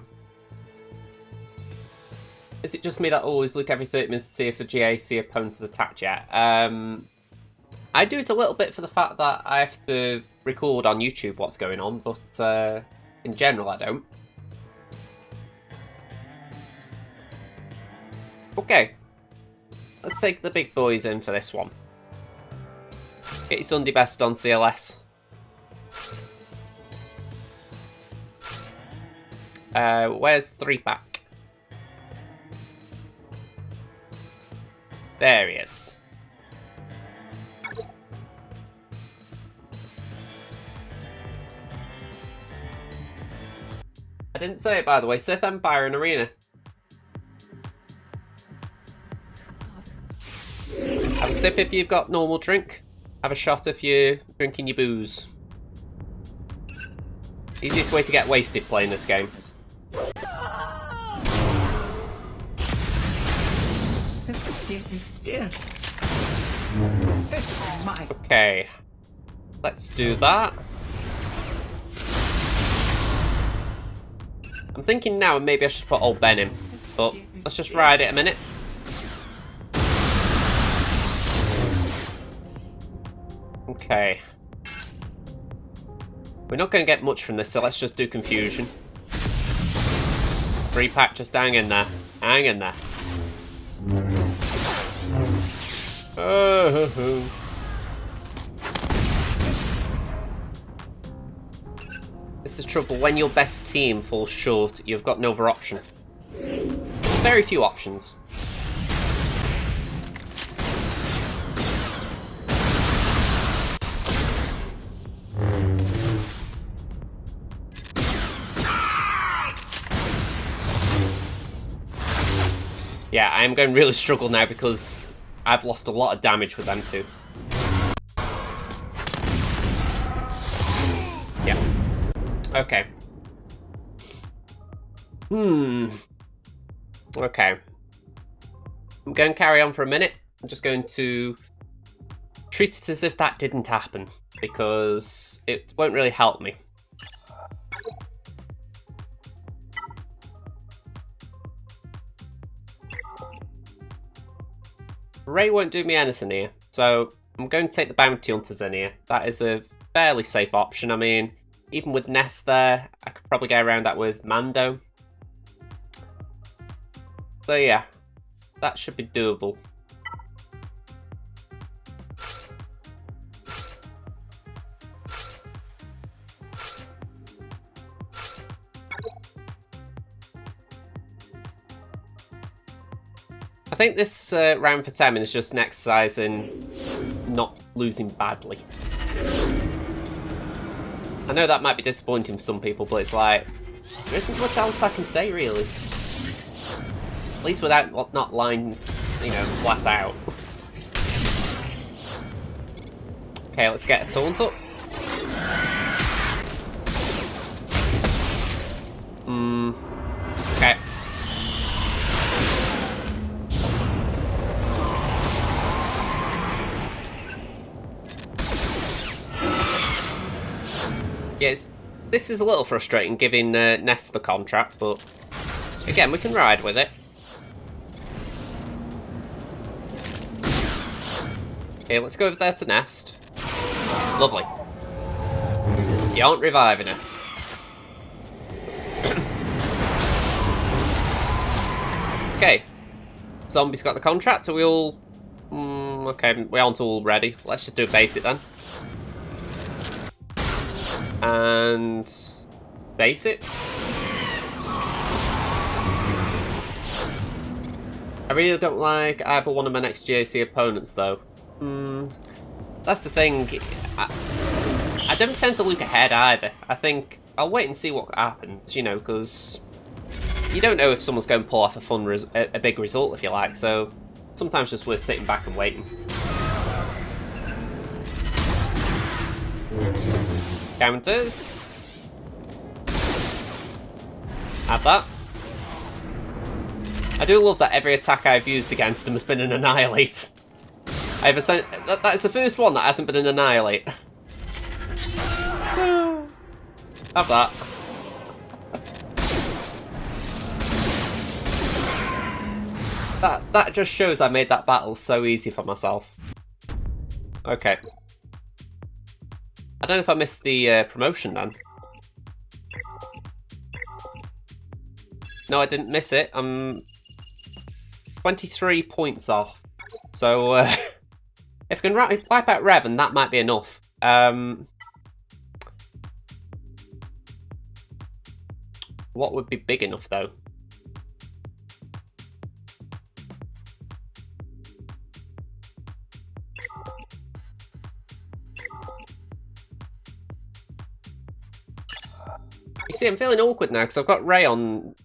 Is it just me that always look every 30 minutes to see if a GAC opponent has attacked yet? I do it a little bit for the fact that I have to record on YouTube what's going on, but in general I don't. Okay, let's take the big boys in for this one. Get your Sunday best on CLS. Where's 3-pack? There he is. I didn't say it, by the way. Sith Empire and Arena. Have a sip if you've got normal drink. Have a shot if you're drinking your booze. Easiest way to get wasted playing this game. Okay. Let's do that. I'm thinking now maybe I should put old Ben in, but let's just ride it a minute. Okay. We're not going to get much from this, so let's just do confusion. Free pack, just hang in there. Hang in there. Oh. This is trouble. When your best team falls short, you've got no other option. Very few options. Yeah, I am going to really struggle now because I've lost a lot of damage with them too. Yeah. Okay. Okay. I'm going to carry on for a minute. I'm just going to treat it as if that didn't happen, because it won't really help me. Ray won't do me anything here, so I'm going to take the bounty hunters in here. That is a fairly safe option. I mean, even with Ness there, I could probably get around that with Mando. So yeah, that should be doable. I think this round for Temmin is just an exercise in not losing badly. I know that might be disappointing for some people, but it's like, there isn't much else I can say, really. At least without not lying, you know, flat out. Okay, let's get a taunt up. Okay. Yes, this is a little frustrating giving Ness the contract, but again, we can ride with it. Okay, let's go over there to Nest. Lovely. You aren't reviving her. Okay. Zombie's got the contract, so we all... okay, we aren't all ready. Let's just do a basic then. And... basic. I really don't like either one of my next GAC opponents, though. That's the thing. I don't tend to look ahead either. I think I'll wait and see what happens, you know, because you don't know if someone's going to pull off a big result, if you like. So sometimes just worth sitting back and waiting. Counters. Have that. I do love that every attack I've used against him has been an Annihilate. That is the first one that hasn't been an Annihilate. Have that. That just shows I made that battle so easy for myself. Okay. I don't know if I missed the promotion then. No, I didn't miss it. I'm 23 points off. So, if I can wipe out Revan, that might be enough. What would be big enough, though? You see, I'm feeling awkward now because I've got Rey on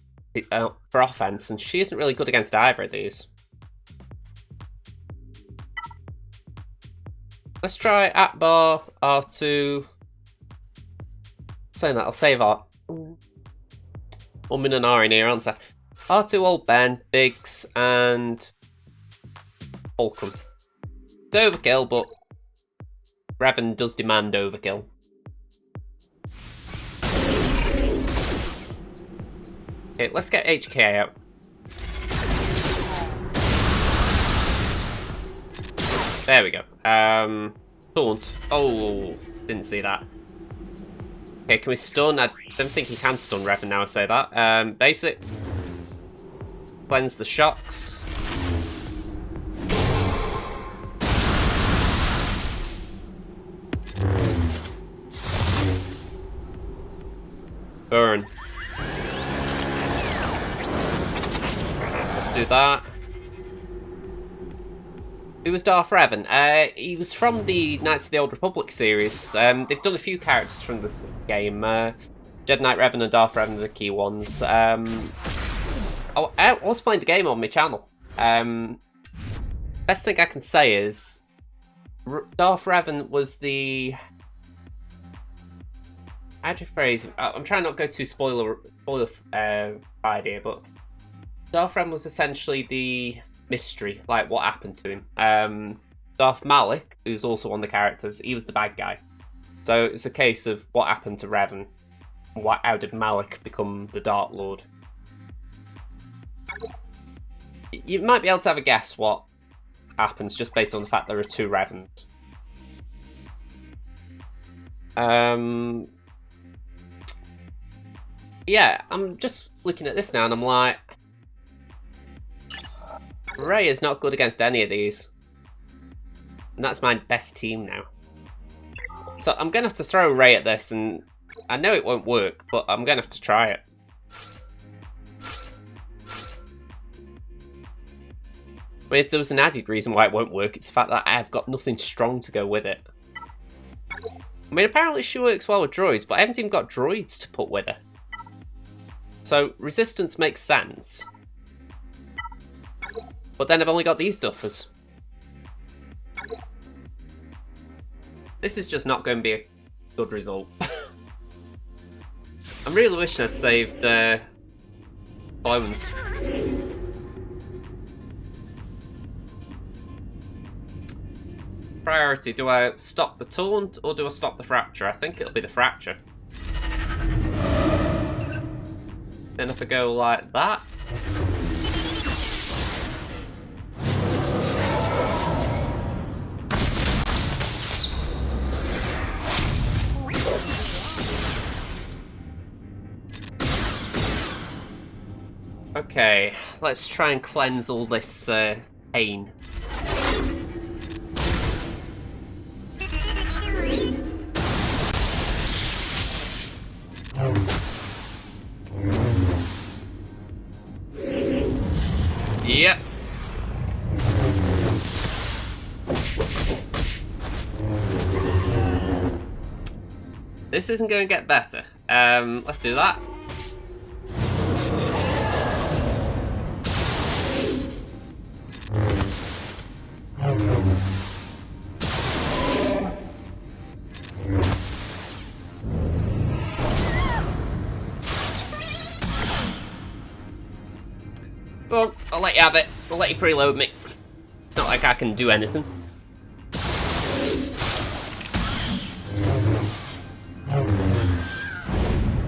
for offense, and she isn't really good against either of these. Let's try Atbar, R2. Saying that, I'll save R. I'm in an R in here, aren't I? R2, Old Ben, Biggs, and Holcomb. It's overkill, but Revan does demand overkill. Okay, let's get HK out. There we go. Taunt. Oh, didn't see that. Okay, can we stun? I don't think he can stun Revan now I say that. Basic. cleanse the shocks. Burn. Let's do that. Who was Darth Revan? He was from the Knights of the Old Republic series. They've done a few characters from this game. Jedi Knight Revan and Darth Revan are the key ones. I was playing the game on my channel. Best thing I can say is Darth Revan was the... How'd you phrase it? I'm trying not to go too spoiler idea, but Darth Revan was essentially the mystery, like what happened to him. Darth Malik, who's also one of the characters, he was the bad guy. So it's a case of what happened to Revan. How did Malik become the Dark Lord? You might be able to have a guess what happens just based on the fact there are two Revans. Yeah, I'm just looking at this now and I'm like, Rey is not good against any of these. And that's my best team now. So I'm going to have to throw Rey at this, and I know it won't work, but I'm going to have to try it. I mean, if there was an added reason why it won't work, it's the fact that I've got nothing strong to go with it. I mean, apparently she works well with droids, but I haven't even got droids to put with her. So, resistance makes sense. But then I've only got these duffers. This is just not going to be a good result. I'm really wishing I'd saved clones. Priority, do I stop the taunt or do I stop the fracture? I think it'll be the fracture. Then if I go like that. Okay, let's try and cleanse all this pain. Yep. This isn't going to get better. Let's do that. Well, I'll let you have it. I'll let you preload me. It's not like I can do anything.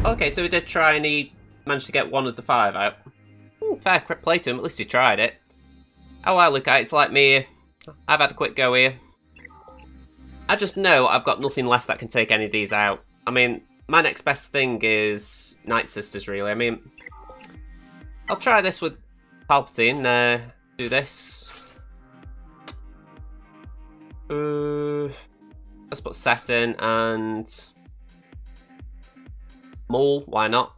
Okay, so we did try and he managed to get one of the 5 out. Ooh, fair play to him, at least he tried it. How I look at it, it's like me. I've had a quick go here. I just know I've got nothing left that can take any of these out. I mean, my next best thing is Night Sisters, really. I mean, I'll try this with Palpatine. Do this. Let's put Set in and Maul. Why not?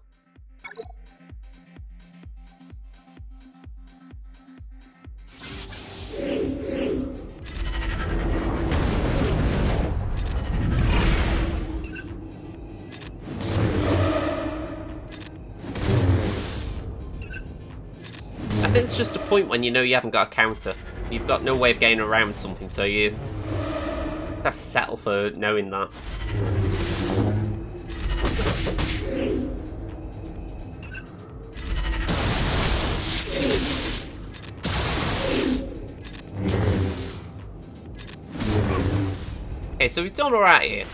I think it's just a point when you know you haven't got a counter. You've got no way of getting around something, so you have to settle for knowing that. Okay, so we've done alright here.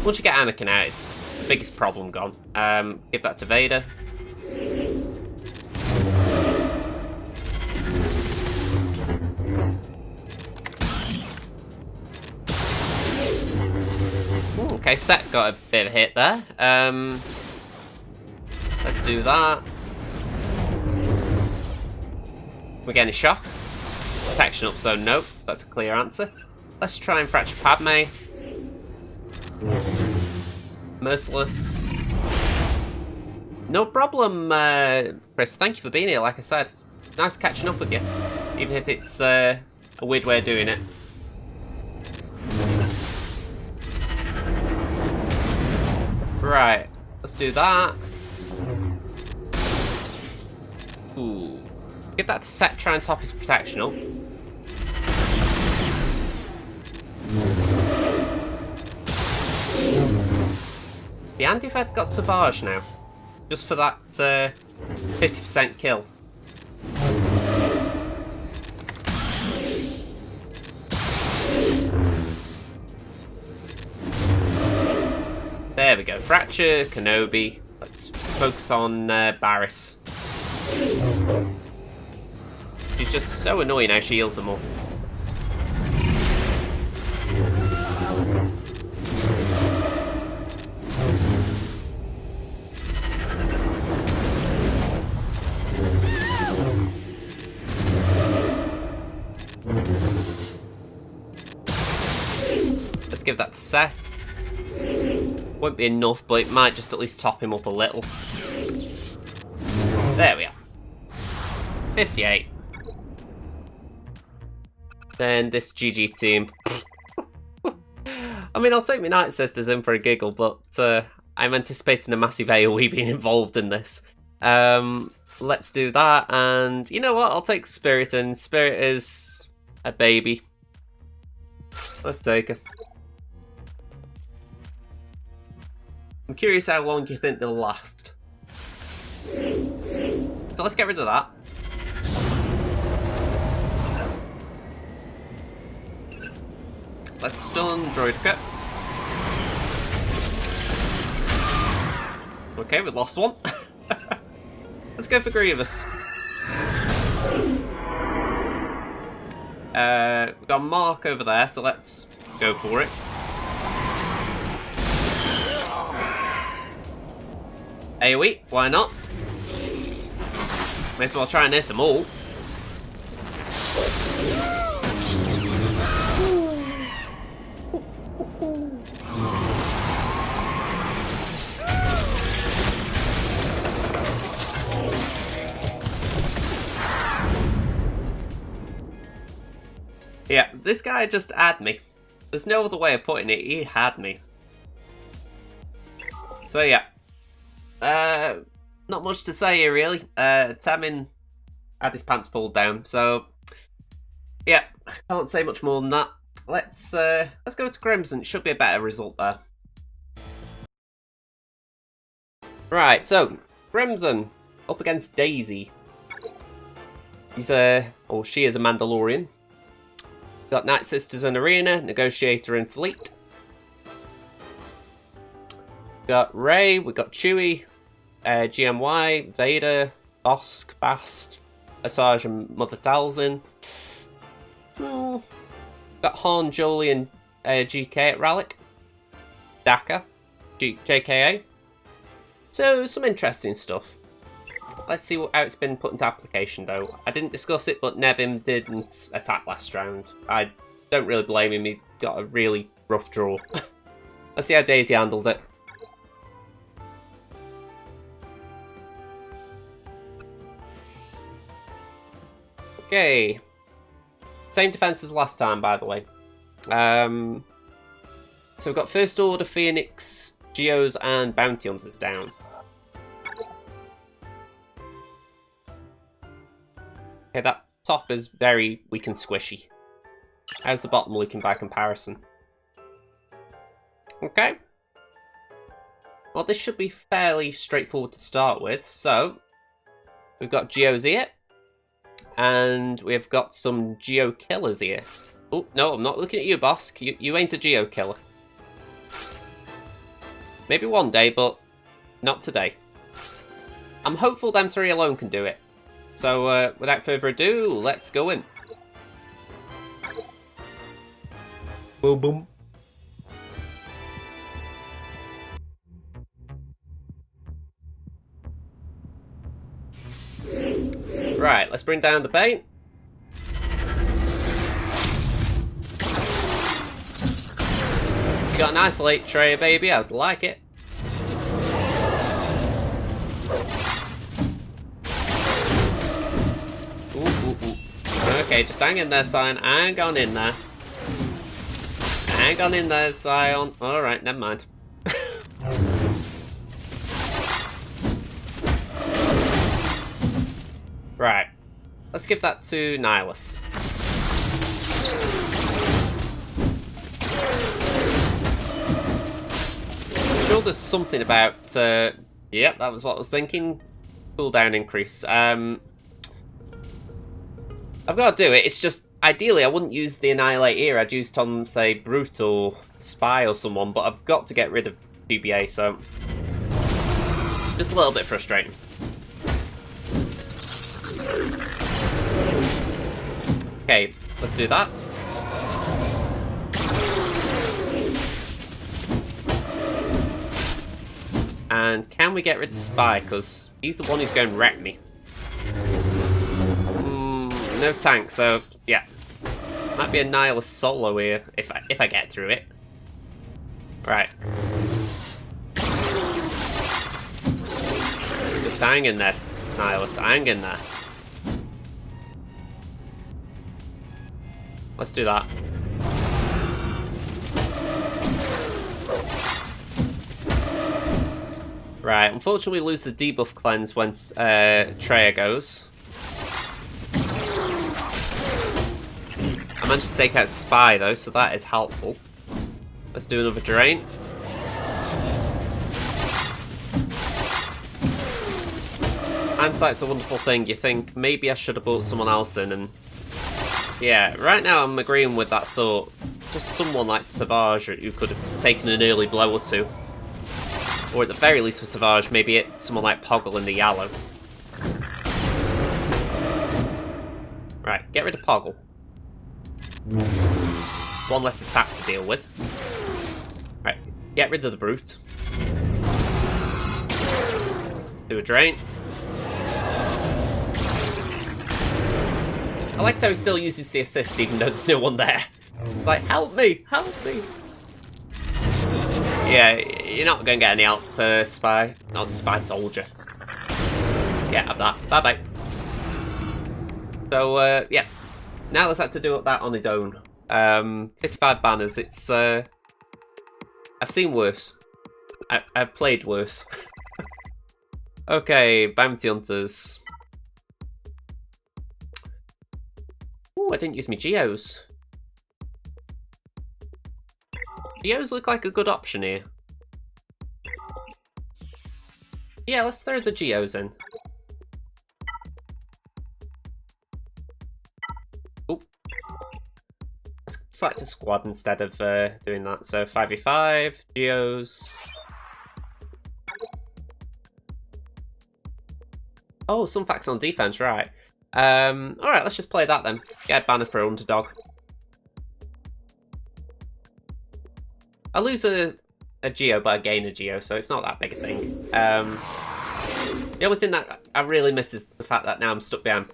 Once you get Anakin out, it's the biggest problem gone. Give that to Vader. Okay, Set got a bit of a hit there. Let's do that. We're getting a shock. Protection up, so nope. That's a clear answer. Let's try and fracture Padme. Merciless. No problem, Chris. Thank you for being here. Like I said, it's nice catching up with you. Even if it's a weird way of doing it. Right. Let's do that. Ooh. Get that to set, try and top his protection up. The anti-fed got SWGOH now. Just for that 50% kill. There we go. Fracture, Kenobi. Let's focus on Barriss. She's just so annoying how she heals them all. Let's give that to set. Won't be enough, but it might just at least top him up a little. There we are. 58. Then this GG team. I mean, I'll take my Night Sisters in for a giggle, but I'm anticipating a massive AoE being involved in this. Let's do that, and you know what? I'll take Spirit in. Spirit is a baby. Let's take her. I'm curious how long you think they'll last. So let's get rid of that. Let's stun Droideka. Okay, we lost one. Let's go for Grievous. We've got Mark over there, so let's go for it. AoE, why not? May as well try and hit them all. Yeah, this guy just had me. There's no other way of putting it, he had me. So yeah. Not much to say here really. Temmin had his pants pulled down, so yeah, can't say much more than that. Let's go to Crimson. It should be a better result there. Right, so Crimson up against Daisy. He's or she is a Mandalorian. Got Night Sisters in Arena, Negotiator in Fleet. Got Rey, we got Chewie, GMY, Vader, Bosk, Bast, Asajj and Mother Talzin. Oh. Got Han, Jolie and GK at Rallic. Daka, JKA. So, some interesting stuff. Let's see how it's been put into application though. I didn't discuss it, but Nevin didn't attack last round. I don't really blame him, he got a really rough draw. Let's see how Daisy handles it. Okay. Same defense as last time, by the way. So we've got First Order, Phoenix, Geos and Bounty Hunters down. Okay, that top is very weak and squishy. How's the bottom looking by comparison? Okay. Well, this should be fairly straightforward to start with. So, we've got Geos here. And we've got some Geo killers here. Oh, no, I'm not looking at you, Bosk. You ain't a Geo killer. Maybe one day, but not today. I'm hopeful them three alone can do it. So, without further ado, let's go in. Boom, boom. Right, let's bring down the bait. got an isolate tray, baby. I'd like it. Okay, just hang in there, Scion. Hang on in there. Hang on in there, Scion. Alright, never mind. Right. Let's give that to Nihilus. I'm sure there's something about... yep, that was what I was thinking. Cooldown increase. I've got to do it. It's just, ideally, I wouldn't use the Annihilate here. I'd use it on, say, Brute or Spy or someone, but I've got to get rid of GBA, so... just a little bit frustrating. Okay, let's do that. And can we get rid of Spy? Because he's the one who's going to wreck me. No tank, so yeah. Might be a Nihilus solo here if I get through it. Right. Just hang in there, Nihilus. Hang in there. Let's do that. Right, unfortunately we lose the debuff cleanse when Treya goes. I managed to take out Spy though, so that is helpful. Let's do another drain. Hindsight's a wonderful thing. You think, maybe I should have brought someone else in, and... yeah, right now I'm agreeing with that thought. Just someone like SWGOH who could have taken an early blow or two. Or at the very least for SWGOH, maybe someone like Poggle in the yellow. Right, get rid of Poggle. One less attack to deal with. Right, get rid of the Brute. Do a drain. I like how he still uses the assist even though there's no one there. Like, help me! Help me! Yeah, you're not going to get any help for Spy. Not the Spy Soldier. Yeah, have that. Bye-bye. So, yeah. Now let's have to do that on his own. 55 banners, it's... I've seen worse. I've played worse. Okay, Bounty Hunters. Ooh, I didn't use my Geos. Geos look like a good option here. Yeah, let's throw the Geos in. Oop. Let's select a squad instead of doing that. So 5v5, Geos. Oh, some facts on defense, right. Alright, let's just play that then. Get a banner for Underdog. I lose a Geo, but I gain a Geo, so it's not that big a thing. The only thing that I really miss is the fact that now I'm stuck behind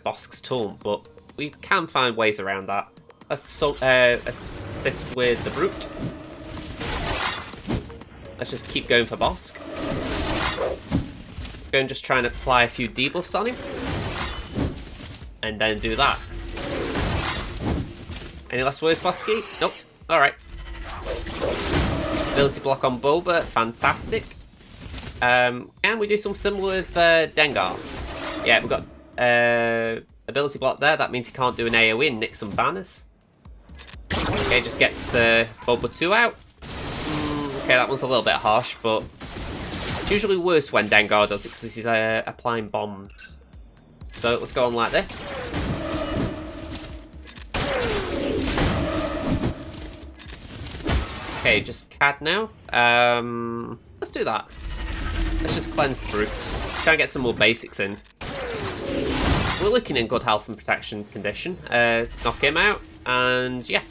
Bosk's taunt, but we can find ways around that. Let's assist with the Brute. Let's just keep going for Bosk. Go and just try and apply a few debuffs on him. And then do that. Any last words, Bosky? Nope. Alright. Ability block on Bulba, fantastic. Can we do something similar with Dengar? Yeah, we've got ability block there, that means he can't do an AoE and nick some banners. Okay, just get Bulba 2 out. Okay, that one's a little bit harsh, but it's usually worse when Dengar does it because he's applying bombs. So let's go on like this. Okay, just CAD now. Let's do that. Let's just cleanse the Brute. Try and get some more basics in. We're looking in good health and protection condition. Knock him out, and yeah.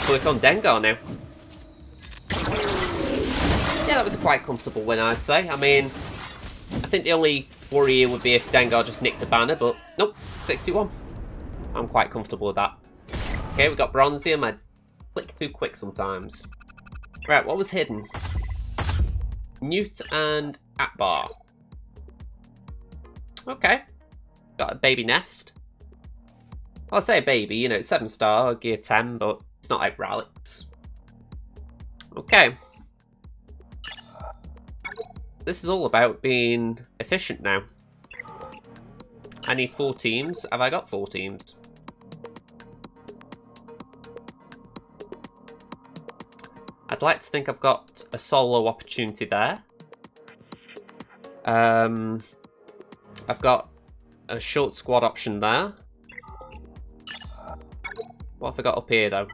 Click on Dengar now. Yeah, that was a quite comfortable win, I'd say. I mean, I think the only worry here would be if Dengar just nicked a banner, but nope, 61. I'm quite comfortable with that. Okay, we've got bronze here. I click too quick sometimes. Right, what was hidden? Newt and Atbar. Okay. Got a baby nest. I'll say a baby, you know, it's 7-star, gear 10, but it's not like relics. Okay. This is all about being efficient now. I need 4 teams. Have I got 4 teams? I'd like to think I've got a solo opportunity there. I've got a short squad option there. What have I got up here, though?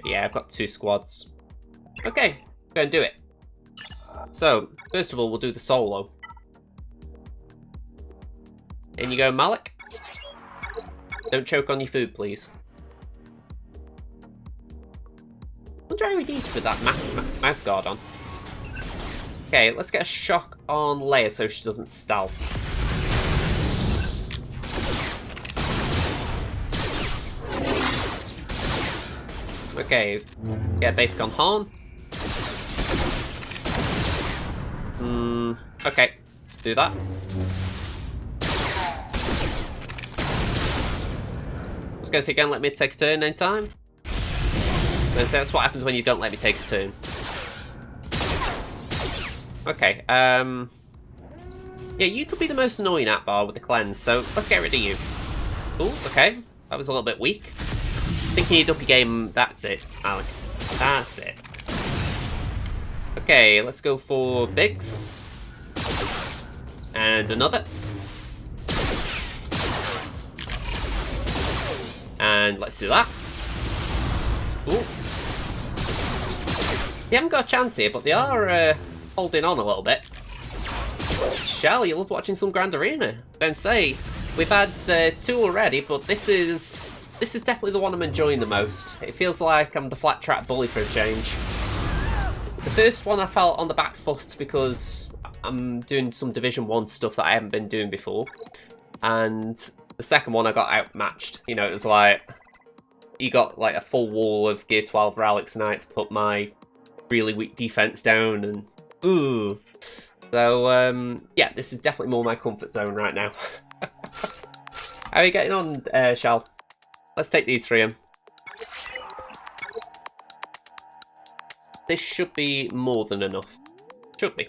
Yeah, I've got 2 squads. Okay, go and do it. So, first of all, we'll do the solo. In you go, Malik. Don't choke on your food, please. I wonder how he deals with that mouth guard on. Okay, let's get a shock on Leia so she doesn't stealth. Okay, get basic on Han. Okay, do that. I was going to say again, let me take a turn anytime. I'm going to say that's what happens when you don't let me take a turn. Okay, yeah, you could be the most annoying Atbar with the cleanse, so let's get rid of you. Cool, okay, that was a little bit weak. Thinking you'd up your game, that's it, Alec. That's it. Okay, let's go for Biggs. And another. And let's do that. Ooh. They haven't got a chance here, but they are holding on a little bit. Shall you love watching some Grand Arena? Don't say. We've had 2 already, but this is definitely the one I'm enjoying the most. It feels like I'm the flat track bully for a change. The first one I felt on the back foot because I'm doing some Division 1 stuff that I haven't been doing before. And the second one I got outmatched. You know, it was like, you got like a full wall of Gear 12 relics and I had to put my really weak defense down and ooh. So, yeah, this is definitely more my comfort zone right now. How are you getting on, Shal? Let's take these 3 in. This should be more than enough. Should be.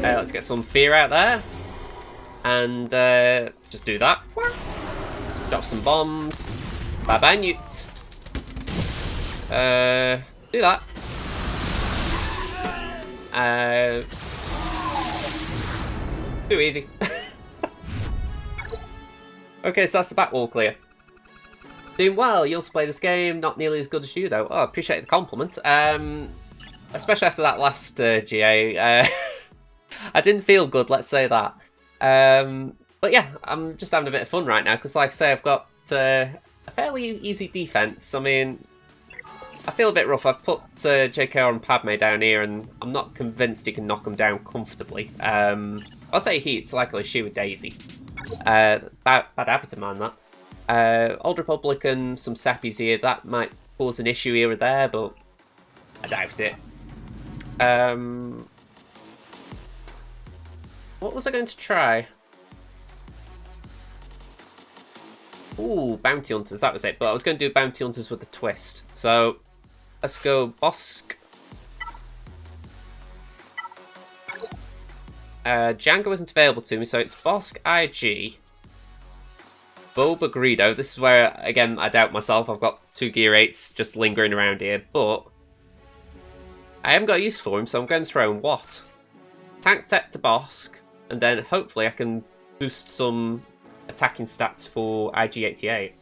Let's get some fear out there. And just do that. Drop some bombs. Bye-bye, Newt. Do that. Too easy. Okay, so that's the back wall clear. Doing well, you also play this game, not nearly as good as you though. Oh, appreciate the compliment. Especially after that last GA. I didn't feel good, let's say that. But yeah, I'm just having a bit of fun right now, because like I say, I've got a fairly easy defense. I mean, I feel a bit rough. I've put JK and Padme down here, and I'm not convinced he can knock them down comfortably. I'll say it's likely she with Daisy. Bad habit of mine, that. Old Republic and some sappies here, that might cause an issue here or there, but I doubt it. What was I going to try? Ooh, Bounty Hunters, that was it. But I was going to do Bounty Hunters with a twist. So, let's go Bosk. Django isn't available to me, so it's Bosk, IG, Boba Greedo. This is where, again, I doubt myself. I've got 2 Gear 8s just lingering around here, but I haven't got a use for him, so I'm going to throw in what? Tank Tech to Bosk, and then hopefully I can boost some attacking stats for IG-88.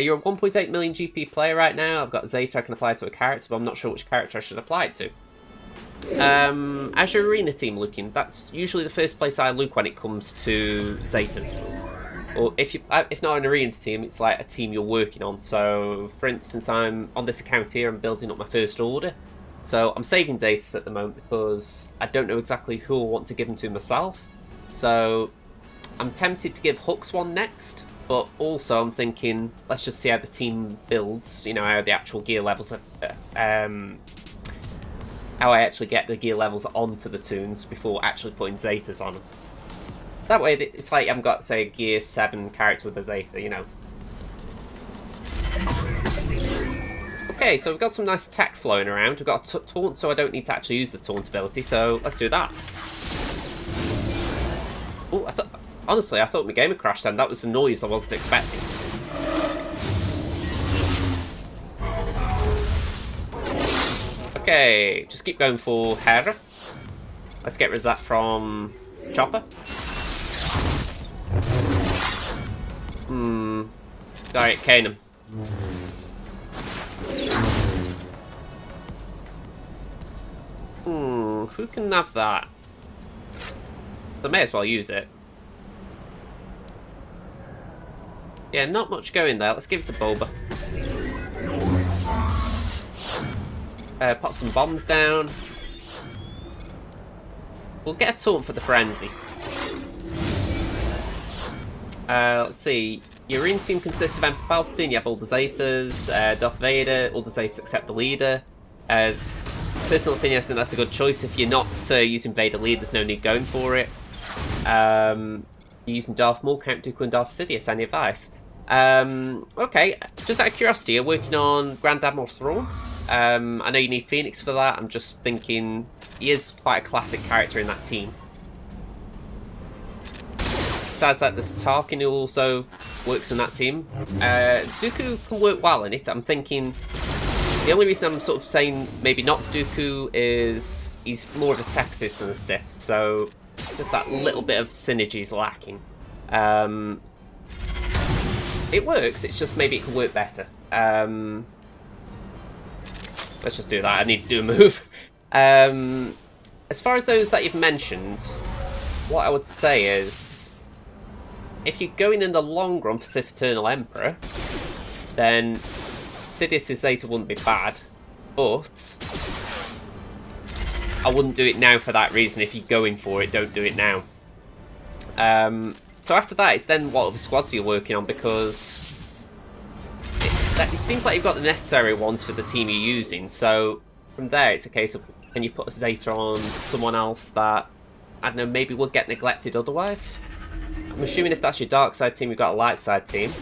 You're a 1.8 million GP player right now. I've got Zeta I can apply to a character, but I'm not sure which character I should apply it to. How's your arena team looking? That's usually the first place I look when it comes to Zetas. Or if not an arena team, it's like a team you're working on. So, for instance, I'm on this account here, I'm building up my first order. So I'm saving Zetas at the moment because I don't know exactly who I want to give them to myself. So I'm tempted to give Hux one next, but also I'm thinking, let's just see how the team builds, you know, how the actual gear levels are, how I actually get the gear levels onto the toons before actually putting Zetas on them. That way, it's like I haven't got, say, a gear 7 character with a Zeta, you know. Okay, so we've got some nice tech flowing around. We've got a taunt, so I don't need to actually use the taunt ability, so let's do that. Oh, honestly, I thought my game had crashed then. That was the noise I wasn't expecting. Okay, just keep going for Hera. Let's get rid of that from Chopper. Alright, Kanem. Who can have that? I may as well use it. Yeah, not much going there. Let's give it to Bulba. Pop some bombs down. We'll get a taunt for the Frenzy. Let's see. Your Rune team consists of Emperor Palpatine, you have all the Zetas, Darth Vader, all the Zetas except the leader. Personal opinion, I think that's a good choice. If you're not using Vader lead, there's no need going for it. You're using Darth Maul, Count Dooku, and Darth Sidious. Any advice? Okay, just out of curiosity, you're working on Grand Admiral Thrawn. I know you need Phoenix for that. I'm just thinking he is quite a classic character in that team. Besides that, there's Tarkin who also works in that team. Dooku can work well in it. I'm thinking the only reason I'm sort of saying maybe not Dooku is he's more of a separatist than a Sith, so just that little bit of synergy is lacking. It works, it's just maybe it can work better. Let's just do that. I need to do a move. As far as those that you've mentioned, what I would say is, if you're going in the long run for Sith Eternal Emperor, then Sidious's Zeta wouldn't be bad, but I wouldn't do it now for that reason. If you're going for it, don't do it now. So after that, it's then what other squads you're working on, because it seems like you've got the necessary ones for the team you're using. So from there, it's a case of, can you put a Zeta on someone else that, I don't know, maybe would get neglected otherwise? I'm assuming if that's your dark side team, you've got a light side team.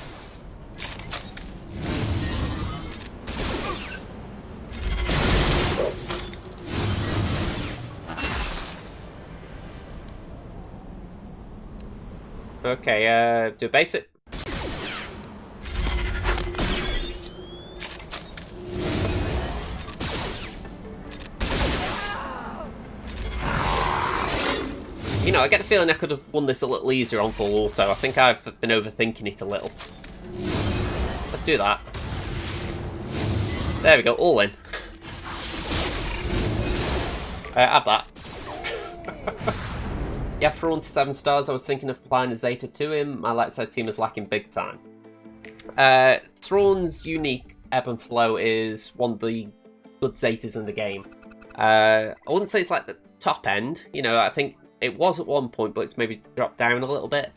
Okay, do a basic. You know, I get the feeling I could have won this a little easier on full auto. I think I've been overthinking it a little. Let's do that. There we go, all in. Have that. Yeah, Thrawn to 7 stars. I was thinking of applying a Zeta to him. My light side team is lacking big time. Thrawn's unique ebb and flow is one of the good Zetas in the game. I wouldn't say it's like the top end. You know, I think it was at one point, but it's maybe dropped down a little bit.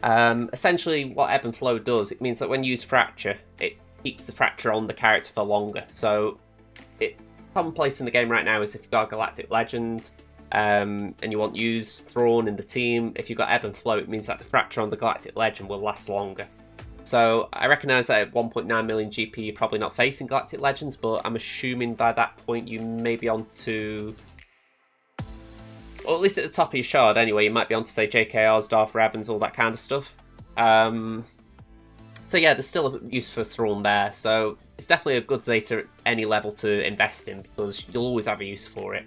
Essentially, what ebb and flow does, it means that when you use Fracture, it keeps the Fracture on the character for longer. So, commonplace in the game right now is if you've got a Galactic Legend, and you want to use Thrawn in the team, if you've got ebb and flow, it means that the Fracture on the Galactic Legend will last longer. So I recognise that at 1.9 million GP you're probably not facing Galactic Legends, but I'm assuming by that point you may be on to, or at least at the top of your shard anyway, you might be on to say JKRs, Darth Ravens, all that kind of stuff. So yeah, there's still a use for Thrawn there, so it's definitely a good Zeta at any level to invest in, because you'll always have a use for it.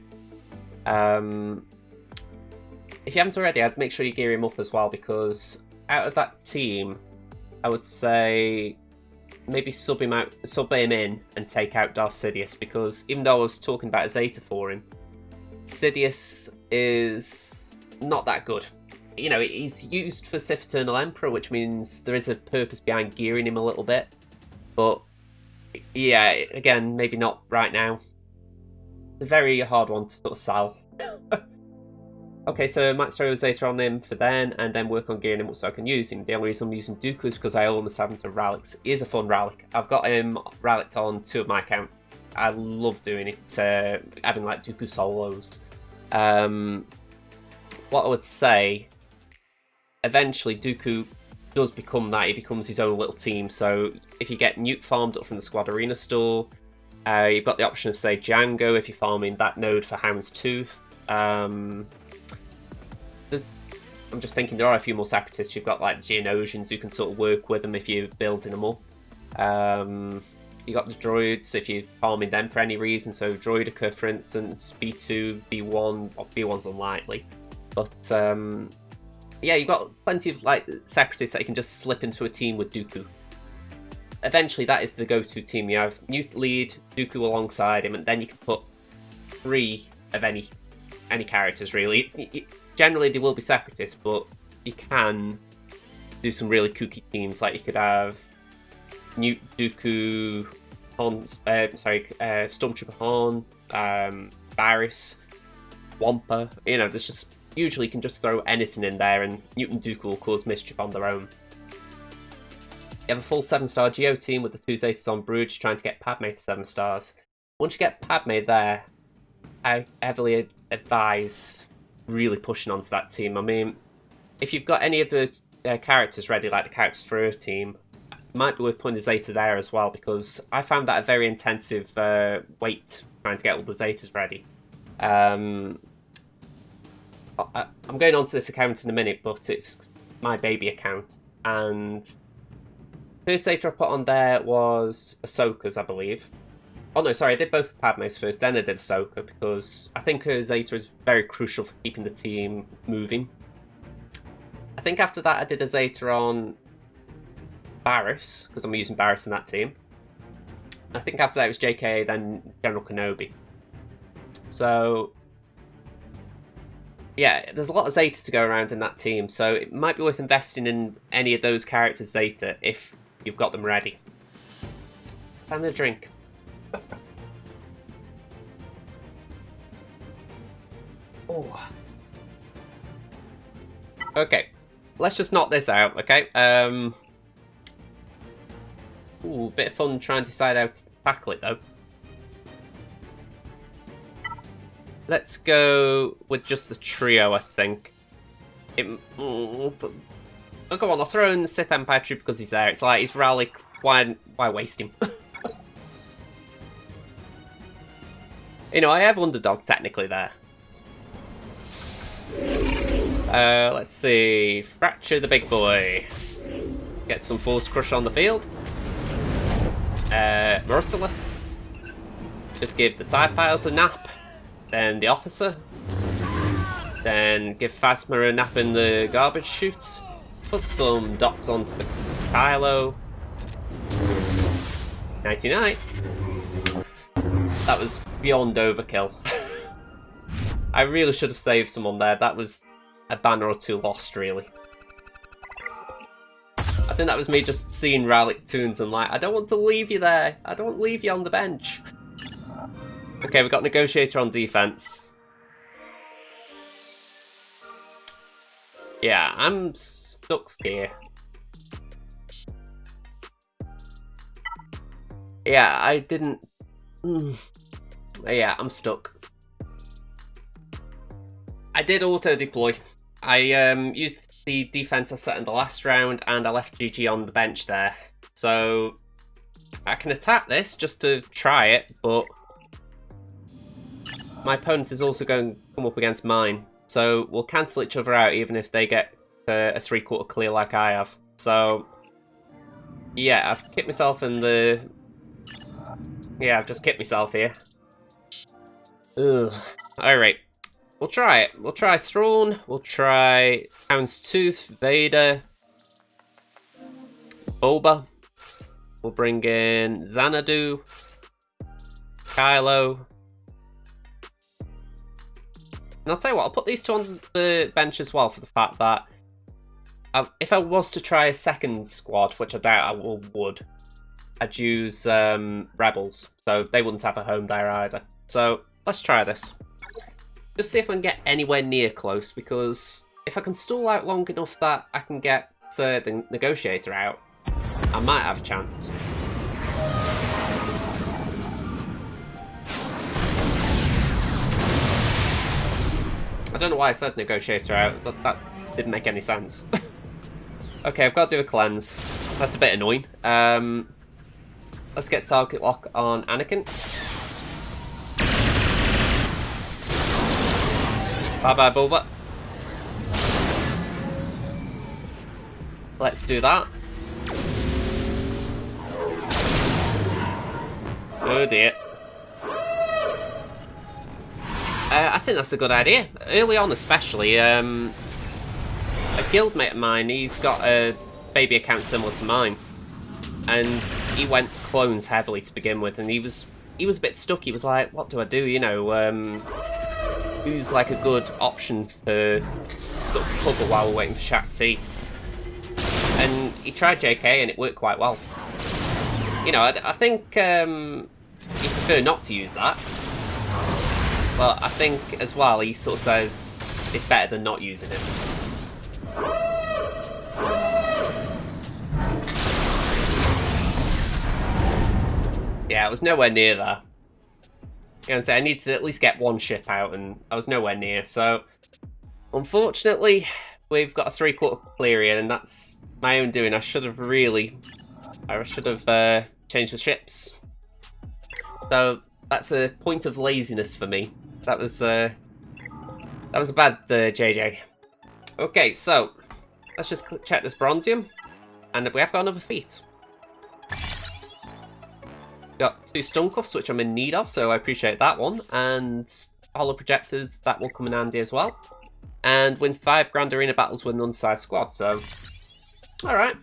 If you haven't already, I'd make sure you gear him up as well, because out of that team, I would say maybe sub him in and take out Darth Sidious, because even though I was talking about a Zeta for him, Sidious is not that good. You know, he's used for Sith Eternal Emperor, which means there is a purpose behind gearing him a little bit, but yeah, again, maybe not right now. It's a very hard one to sort of sell. Okay, so I might throw Zeta on him for then, and then work on gearing him up so I can use him. The only reason I'm using Dooku is because I almost have him to Relics. He is a fun relic. I've got him relicked on 2 of my accounts. I love doing it, having like Dooku solos. What I would say, eventually Dooku does become that. He becomes his own little team. So if you get Newt farmed up from the Squad Arena store, you've got the option of, say, Django if you're farming that node for Houndstooth. I'm just thinking there are a few more separatists. You've got like Geonosians who can sort of work with them if you're building them up. You got the droids if you're farming them for any reason. So Droidica, for instance, B2, B1, or B1's unlikely. But yeah, you've got plenty of like separatists that you can just slip into a team with Dooku. Eventually, that is the go-to team. You have Newt lead, Dooku alongside him, and then you can put 3 of any characters really. Generally, they will be separatists, but you can do some really kooky teams. Like you could have Newt, Dooku, Stormtrooper Han, Barriss, Wampa. You know, there's just usually you can just throw anything in there, and Newt and Dooku will cause mischief on their own. You have a full 7-star Geo team with the 2 Zetas on Brood, trying to get Padme to 7 stars. Once you get Padme there, I heavily advise really pushing onto that team. I mean, if you've got any of the characters ready, like the characters for her team, it might be worth putting the Zeta there as well, because I found that a very intensive wait trying to get all the Zetas ready. I'm going on to this account in a minute, but it's my baby account, and first Zeta I put on there was Ahsoka's, I believe. Oh no, sorry, I did both Padme's first, then I did Ahsoka, because I think her Zeta is very crucial for keeping the team moving. I think after that I did a Zeta on Barriss, because I'm using Barriss in that team. I think after that it was JKA, then General Kenobi. So yeah, there's a lot of Zeta to go around in that team, so it might be worth investing in any of those characters' Zeta if you've got them ready. Time to drink. Oh. Okay, let's just knock this out, okay? Ooh, bit of fun trying to decide how to tackle it, though. Let's go with just the trio, I think. Oh, go on, I'll throw in the Sith Empire Troop because he's there. It's like, he's Raleigh, why waste him? You know, I have Underdog technically there. Let's see. Fracture the big boy. Get some Force Crush on the field. Merciless. Just give the TIE Pilot a nap. Then the Officer. Then give Phasma a nap in the garbage chute. Put some dots onto the Kylo. 99. That was beyond overkill. I really should have saved someone there. That was a banner or 2 lost, really. I think that was me just seeing Relic Toons and like, I don't want to leave you there. I don't want to leave you on the bench. Okay, we've got Negotiator on defense. Yeah, I'm stuck here. Yeah, I didn't... Yeah, I'm stuck. I did auto-deploy. I used the defense I set in the last round, and I left GG on the bench there. So I can attack this just to try it, but my opponent is also going to come up against mine. So we'll cancel each other out even if they get a 3/4 clear like I have. So yeah, I've kicked myself in the... Yeah, I've just kicked myself here. Ugh. Alright. We'll try it. We'll try Thrawn. We'll try Houndstooth, Vader, Boba. We'll bring in Xanadu, Kylo. And I'll tell you what, I'll put these 2 on the bench as well for the fact that if I was to try a second squad, which I doubt I would, I'd use Rebels. So they wouldn't have a home there either. So let's try this. Just see if I can get anywhere near close, because if I can stall out long enough that I can get the negotiator out, I might have a chance. I don't know why I said negotiator out, but that didn't make any sense. Okay, I've got to do a cleanse. That's a bit annoying. Let's get target lock on Anakin. Bye-bye, Boba. Let's do that. Oh dear. I think that's a good idea. Early on especially, a guildmate of mine, he's got a baby account similar to mine. And he went clones heavily to begin with, and he was a bit stuck. He was like, what do I do, you know, who's like a good option for sort of cover while we're waiting for Shakti? And he tried JK and it worked quite well. You know, I think he'd prefer not to use that. But I think as well, he sort of says it's better than not using it. Yeah, I was nowhere near there. You know, I need to at least get one ship out, and I was nowhere near. So, unfortunately, we've got a 3/4 clear here, and that's my own doing. I should have changed the ships. So that's a point of laziness for me. That was a bad JJ. Okay, so let's just check this bronzium, and we have got another feat. Got 2 stun cuffs, which I'm in need of, so I appreciate that one. And holo projectors, that will come in handy as well. And win 5 Grand Arena battles with an unsized squad, so... Alright.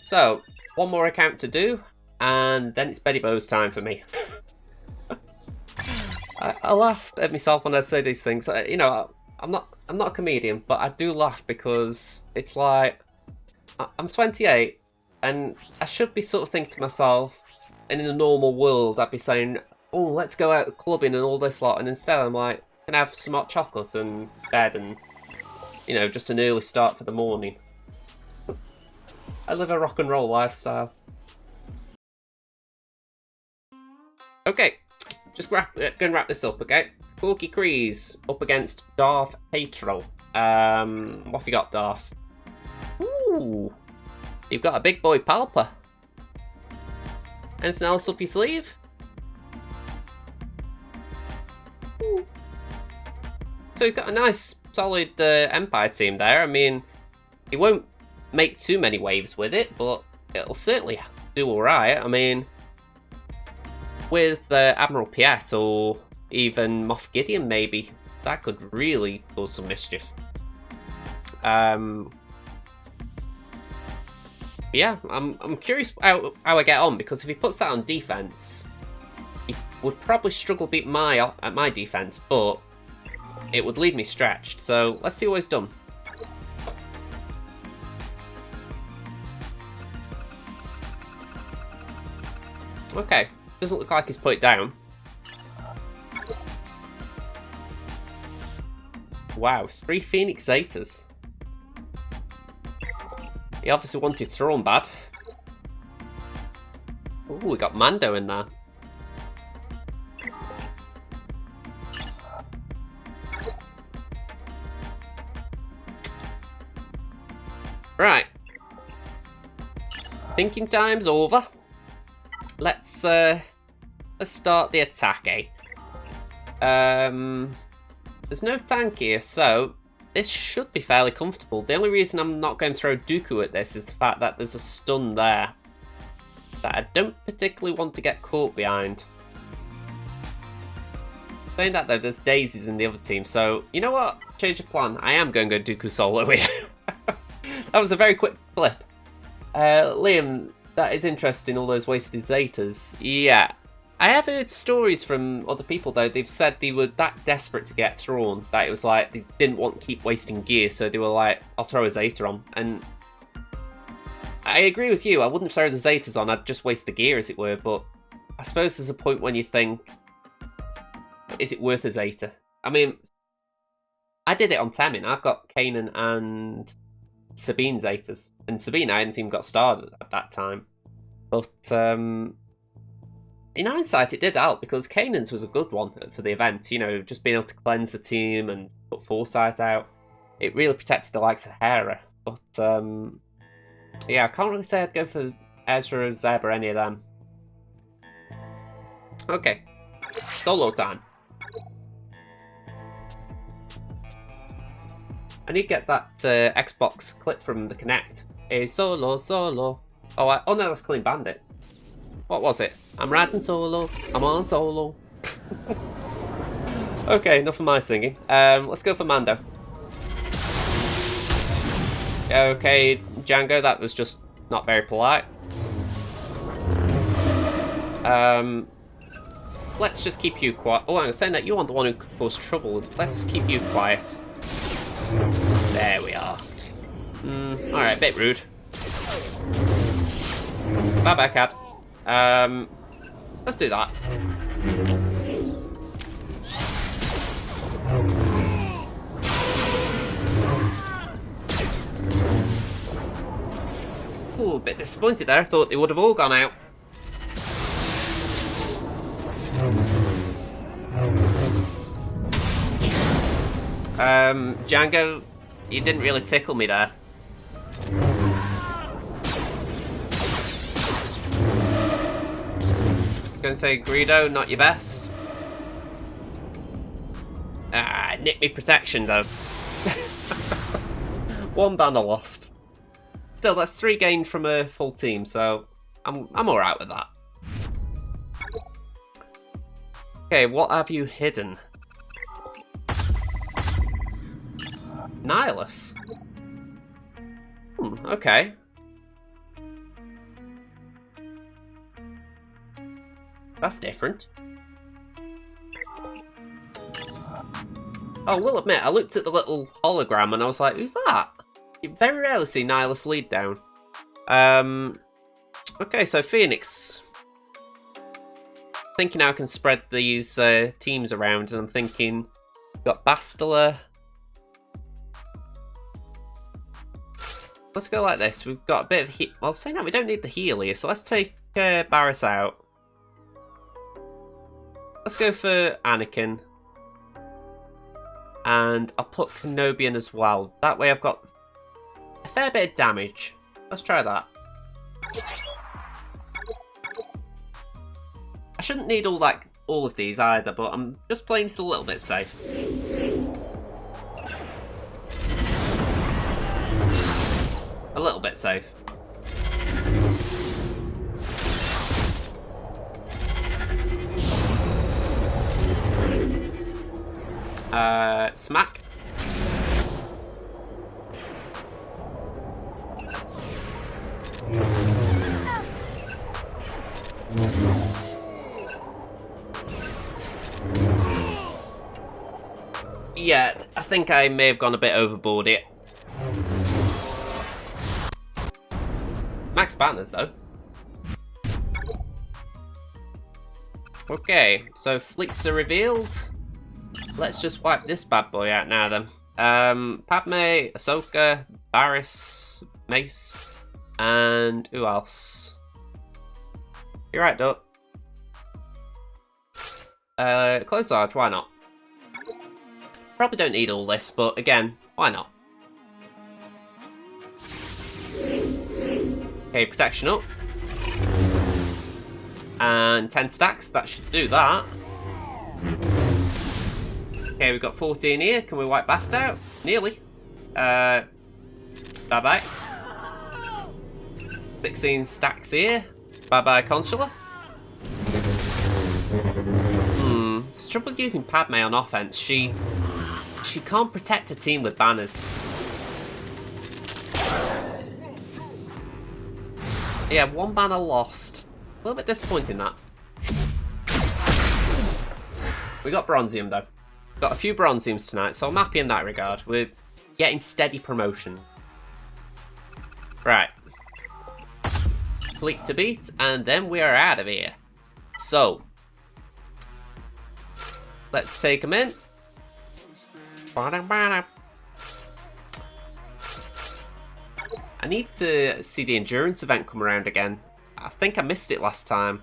So, one more account to do, and then it's Betty Bo's time for me. I laugh at myself when I say these things. You know, I'm not a comedian, but I do laugh because it's like... I'm 28, and I should be sort of thinking to myself, and in a normal world, I'd be saying, oh, let's go out clubbing and all this lot, and instead I'm like, can I have some hot chocolate and bed and, you know, just an early start for the morning. I live a rock and roll lifestyle. Okay, just gonna wrap this up, okay? Korkie Kreese up against Darth Patro. What have you got, Darth? Ooh, you've got a big boy Palper. Anything else up your sleeve? Ooh. So he's got a nice, solid Empire team there. I mean, he won't make too many waves with it, but it'll certainly do alright. I mean, with Admiral Piet or even Moff Gideon, maybe, that could really cause some mischief. Yeah, I'm curious how I get on, because if he puts that on defense, he would probably struggle to beat my defense, but it would leave me stretched. So let's see what he's done. Okay, doesn't look like he's put it down. Wow, 3 Phoenix Zetas. He obviously wanted Thrawn bad. Ooh, we got Mando in there. Right. Thinking time's over. Let's start the attack, eh? There's no tank here, so this should be fairly comfortable. The only reason I'm not going to throw Dooku at this is the fact that there's a stun there that I don't particularly want to get caught behind. Saying that though, there's daisies in the other team, so you know what? Change of plan. I am going to go Dooku solo here. That was a very quick flip. Liam, that is interesting, all those wasted Zetas. Yeah. I have heard stories from other people, though. They've said they were that desperate to get Thrawn that it was like they didn't want to keep wasting gear, so they were like, I'll throw a Zeta on. And I agree with you. I wouldn't throw the Zetas on. I'd just waste the gear, as it were. But I suppose there's a point when you think, is it worth a Zeta? I mean, I did it on Temmin. I've got Kanan and Sabine Zetas. And Sabine, I hadn't even got started at that time. But in hindsight, it did help because Kanan's was a good one for the event. You know, just being able to cleanse the team and put Foresight out. It really protected the likes of Hera. But yeah, I can't really say I'd go for Ezra or Zeb or any of them. Okay, solo time. I need to get that Xbox clip from the Kinect. Hey, solo. Oh no, that's Clean Bandit. What was it? I'm riding solo. I'm on solo. Okay, enough of my singing. Let's go for Mando. Okay, Django, that was just not very polite. Let's just keep you quiet. Oh, I'm saying that you aren't the one who caused trouble. Let's keep you quiet. There we are. Alright, bit rude. Bye-bye, cat. Let's do that. Ooh, a bit disappointed there. I thought they would have all gone out. Django, you didn't really tickle me there. Gonna say Greedo, not your best. Ah, nick me protection though. One banner lost. Still, that's 3 gained from a full team, so I'm alright with that. Okay, what have you hidden? Nihilus. Okay. That's different. Oh, I will admit, I looked at the little hologram and I was like, who's that? You very rarely see Nihilus lead down. Okay, so Phoenix. Thinking how I can spread these teams around, and I'm thinking, we've got Bastila. Let's go like this. We've got a bit of heat. Well, saying that, we don't need the heal here, so let's take Barriss out. Let's go for Anakin. And I'll put Kenobi in as well. That way I've got a fair bit of damage. Let's try that. I shouldn't need all of these either, but I'm just playing it a little bit safe. A little bit safe. Smack. Yeah, I think I may have gone a bit overboard here. Max banners though. Okay, so fleets are revealed. Let's just wipe this bad boy out now then. Padme, Ahsoka, Barriss, Mace, and who else? You're right, Duck. Close Large, why not? Probably don't need all this, but again, why not? Okay, protection up. And 10 stacks, that should do that. Okay, we've got 14 here. Can we wipe Bast out? Nearly. Bye-bye. 16 stacks here. Bye-bye, Consular. It's trouble with using Padme on offense. She can't protect a team with banners. Yeah, 1 banner lost. A little bit disappointing, that. We got Bronzium, though. Got a few Bronziums tonight, so I'm happy in that regard. We're getting steady promotion. Right. Fleet to beat, and then we are out of here. So, let's take him in. I need to see the endurance event come around again. I think I missed it last time.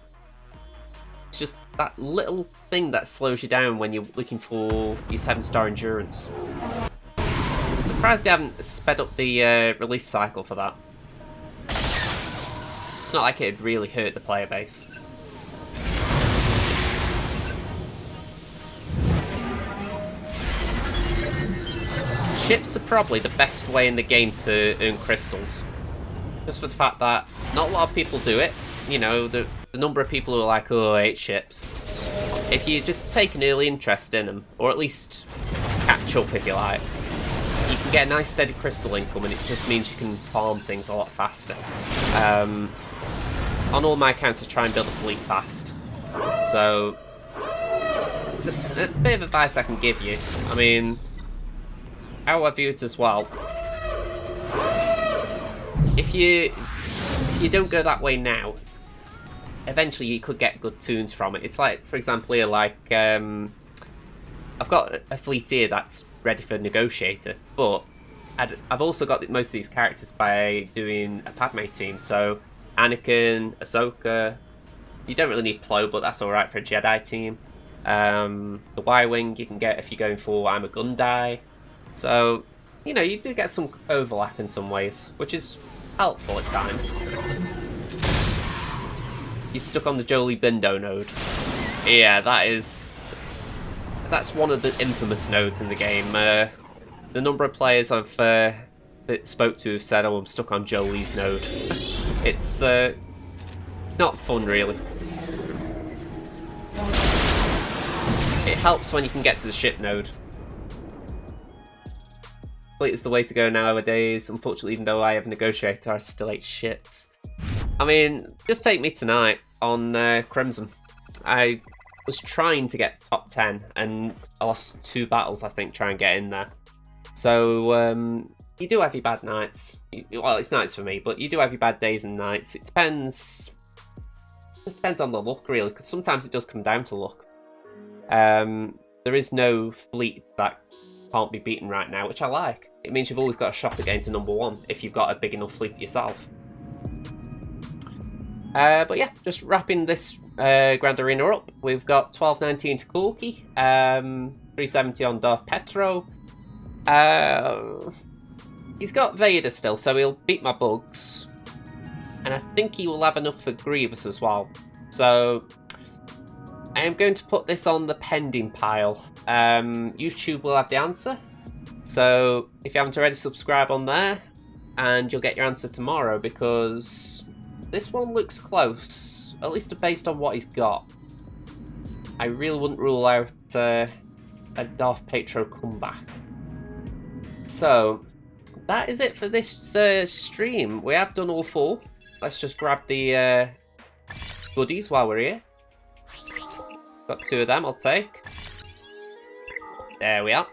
It's just that little thing that slows you down when you're looking for your 7-star endurance. I'm surprised they haven't sped up the release cycle for that. It's not like it'd really hurt the player base. Ships are probably the best way in the game to earn crystals. Just for the fact that not a lot of people do it. You know, the number of people who are like, oh, I hate ships. If you just take an early interest in them, or at least catch up if you like, you can get a nice steady crystal income, and it just means you can farm things a lot faster. On all my accounts, I try and build a fleet fast. So, it's a bit of advice I can give you. I mean, how I view it as well. If you don't go that way now, eventually you could get good tunes from it. It's like, for example, here, like, I've got a fleet here that's ready for Negotiator, but I've also got most of these characters by doing a Padme team. So Anakin, Ahsoka. You don't really need Plo, but that's alright for a Jedi team. The Y-Wing you can get if you're going for I'm a Gundai. So, you know, you do get some overlap in some ways, which is helpful at times. You're stuck on the Jolie Bendu node. Yeah, that's one of the infamous nodes in the game. The number of players I've spoke to have said, "Oh, I'm stuck on Jolie's node." It's not fun, really. It helps when you can get to the ship node. Fleet is the way to go nowadays. Unfortunately, even though I have Negotiator, I still hate ships. I mean, just take me tonight on Crimson. I was trying to get top 10, and I lost 2 battles, I think, trying to get in there. So, you do have your bad nights. Well, it's nights for me, but you do have your bad days and nights. It depends. It just depends on the luck, really, because sometimes it does come down to luck. There is no fleet that can't be beaten right now, which I like. It means you've always got a shot at getting to number 1 if you've got a big enough fleet yourself. But yeah, just wrapping this Grand Arena up. We've got 1219 to Korkie, 370 on Darth Petro. He's got Vader still, so he'll beat my bugs. And I think he will have enough for Grievous as well. So I am going to put this on the pending pile. YouTube will have the answer. So if you haven't already, subscribe on there, and you'll get your answer tomorrow, because this one looks close, at least based on what he's got. I really wouldn't rule out a Darth Petro comeback. So that is it for this stream. We have done all 4. Let's just grab the goodies while we're here. Got 2 of them, I'll take. There we are.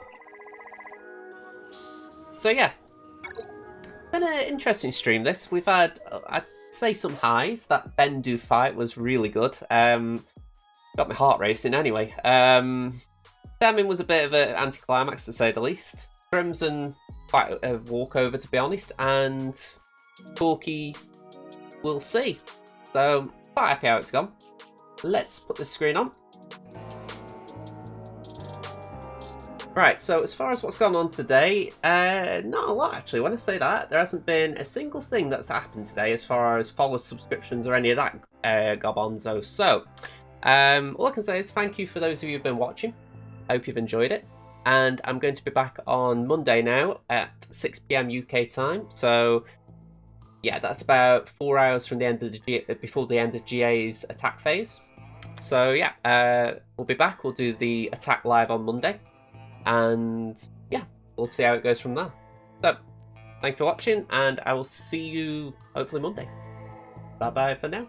So yeah, it's been an interesting stream this. We've had, I'd say, some highs. That Bendu fight was really good. Got my heart racing anyway. Temmin was a bit of an anticlimax, to say the least. Crimson, quite a walkover, to be honest. And Korkie, we'll see. So, quite happy how it's gone. Let's put the screen on. Right, so as far as what's gone on today, not a lot actually. When I say that, there hasn't been a single thing that's happened today as far as followers, subscriptions, or any of that gobonzo. So, all I can say is thank you for those of you who've been watching. I hope you've enjoyed it. And I'm going to be back on Monday now at 6 PM UK time. So, yeah, that's about 4 hours from the end of before the end of GA's attack phase. So yeah, we'll be back. We'll do the attack live on Monday. And yeah, we'll see how it goes from there. So, thank you for watching, and I will see you hopefully Monday. Bye bye for now.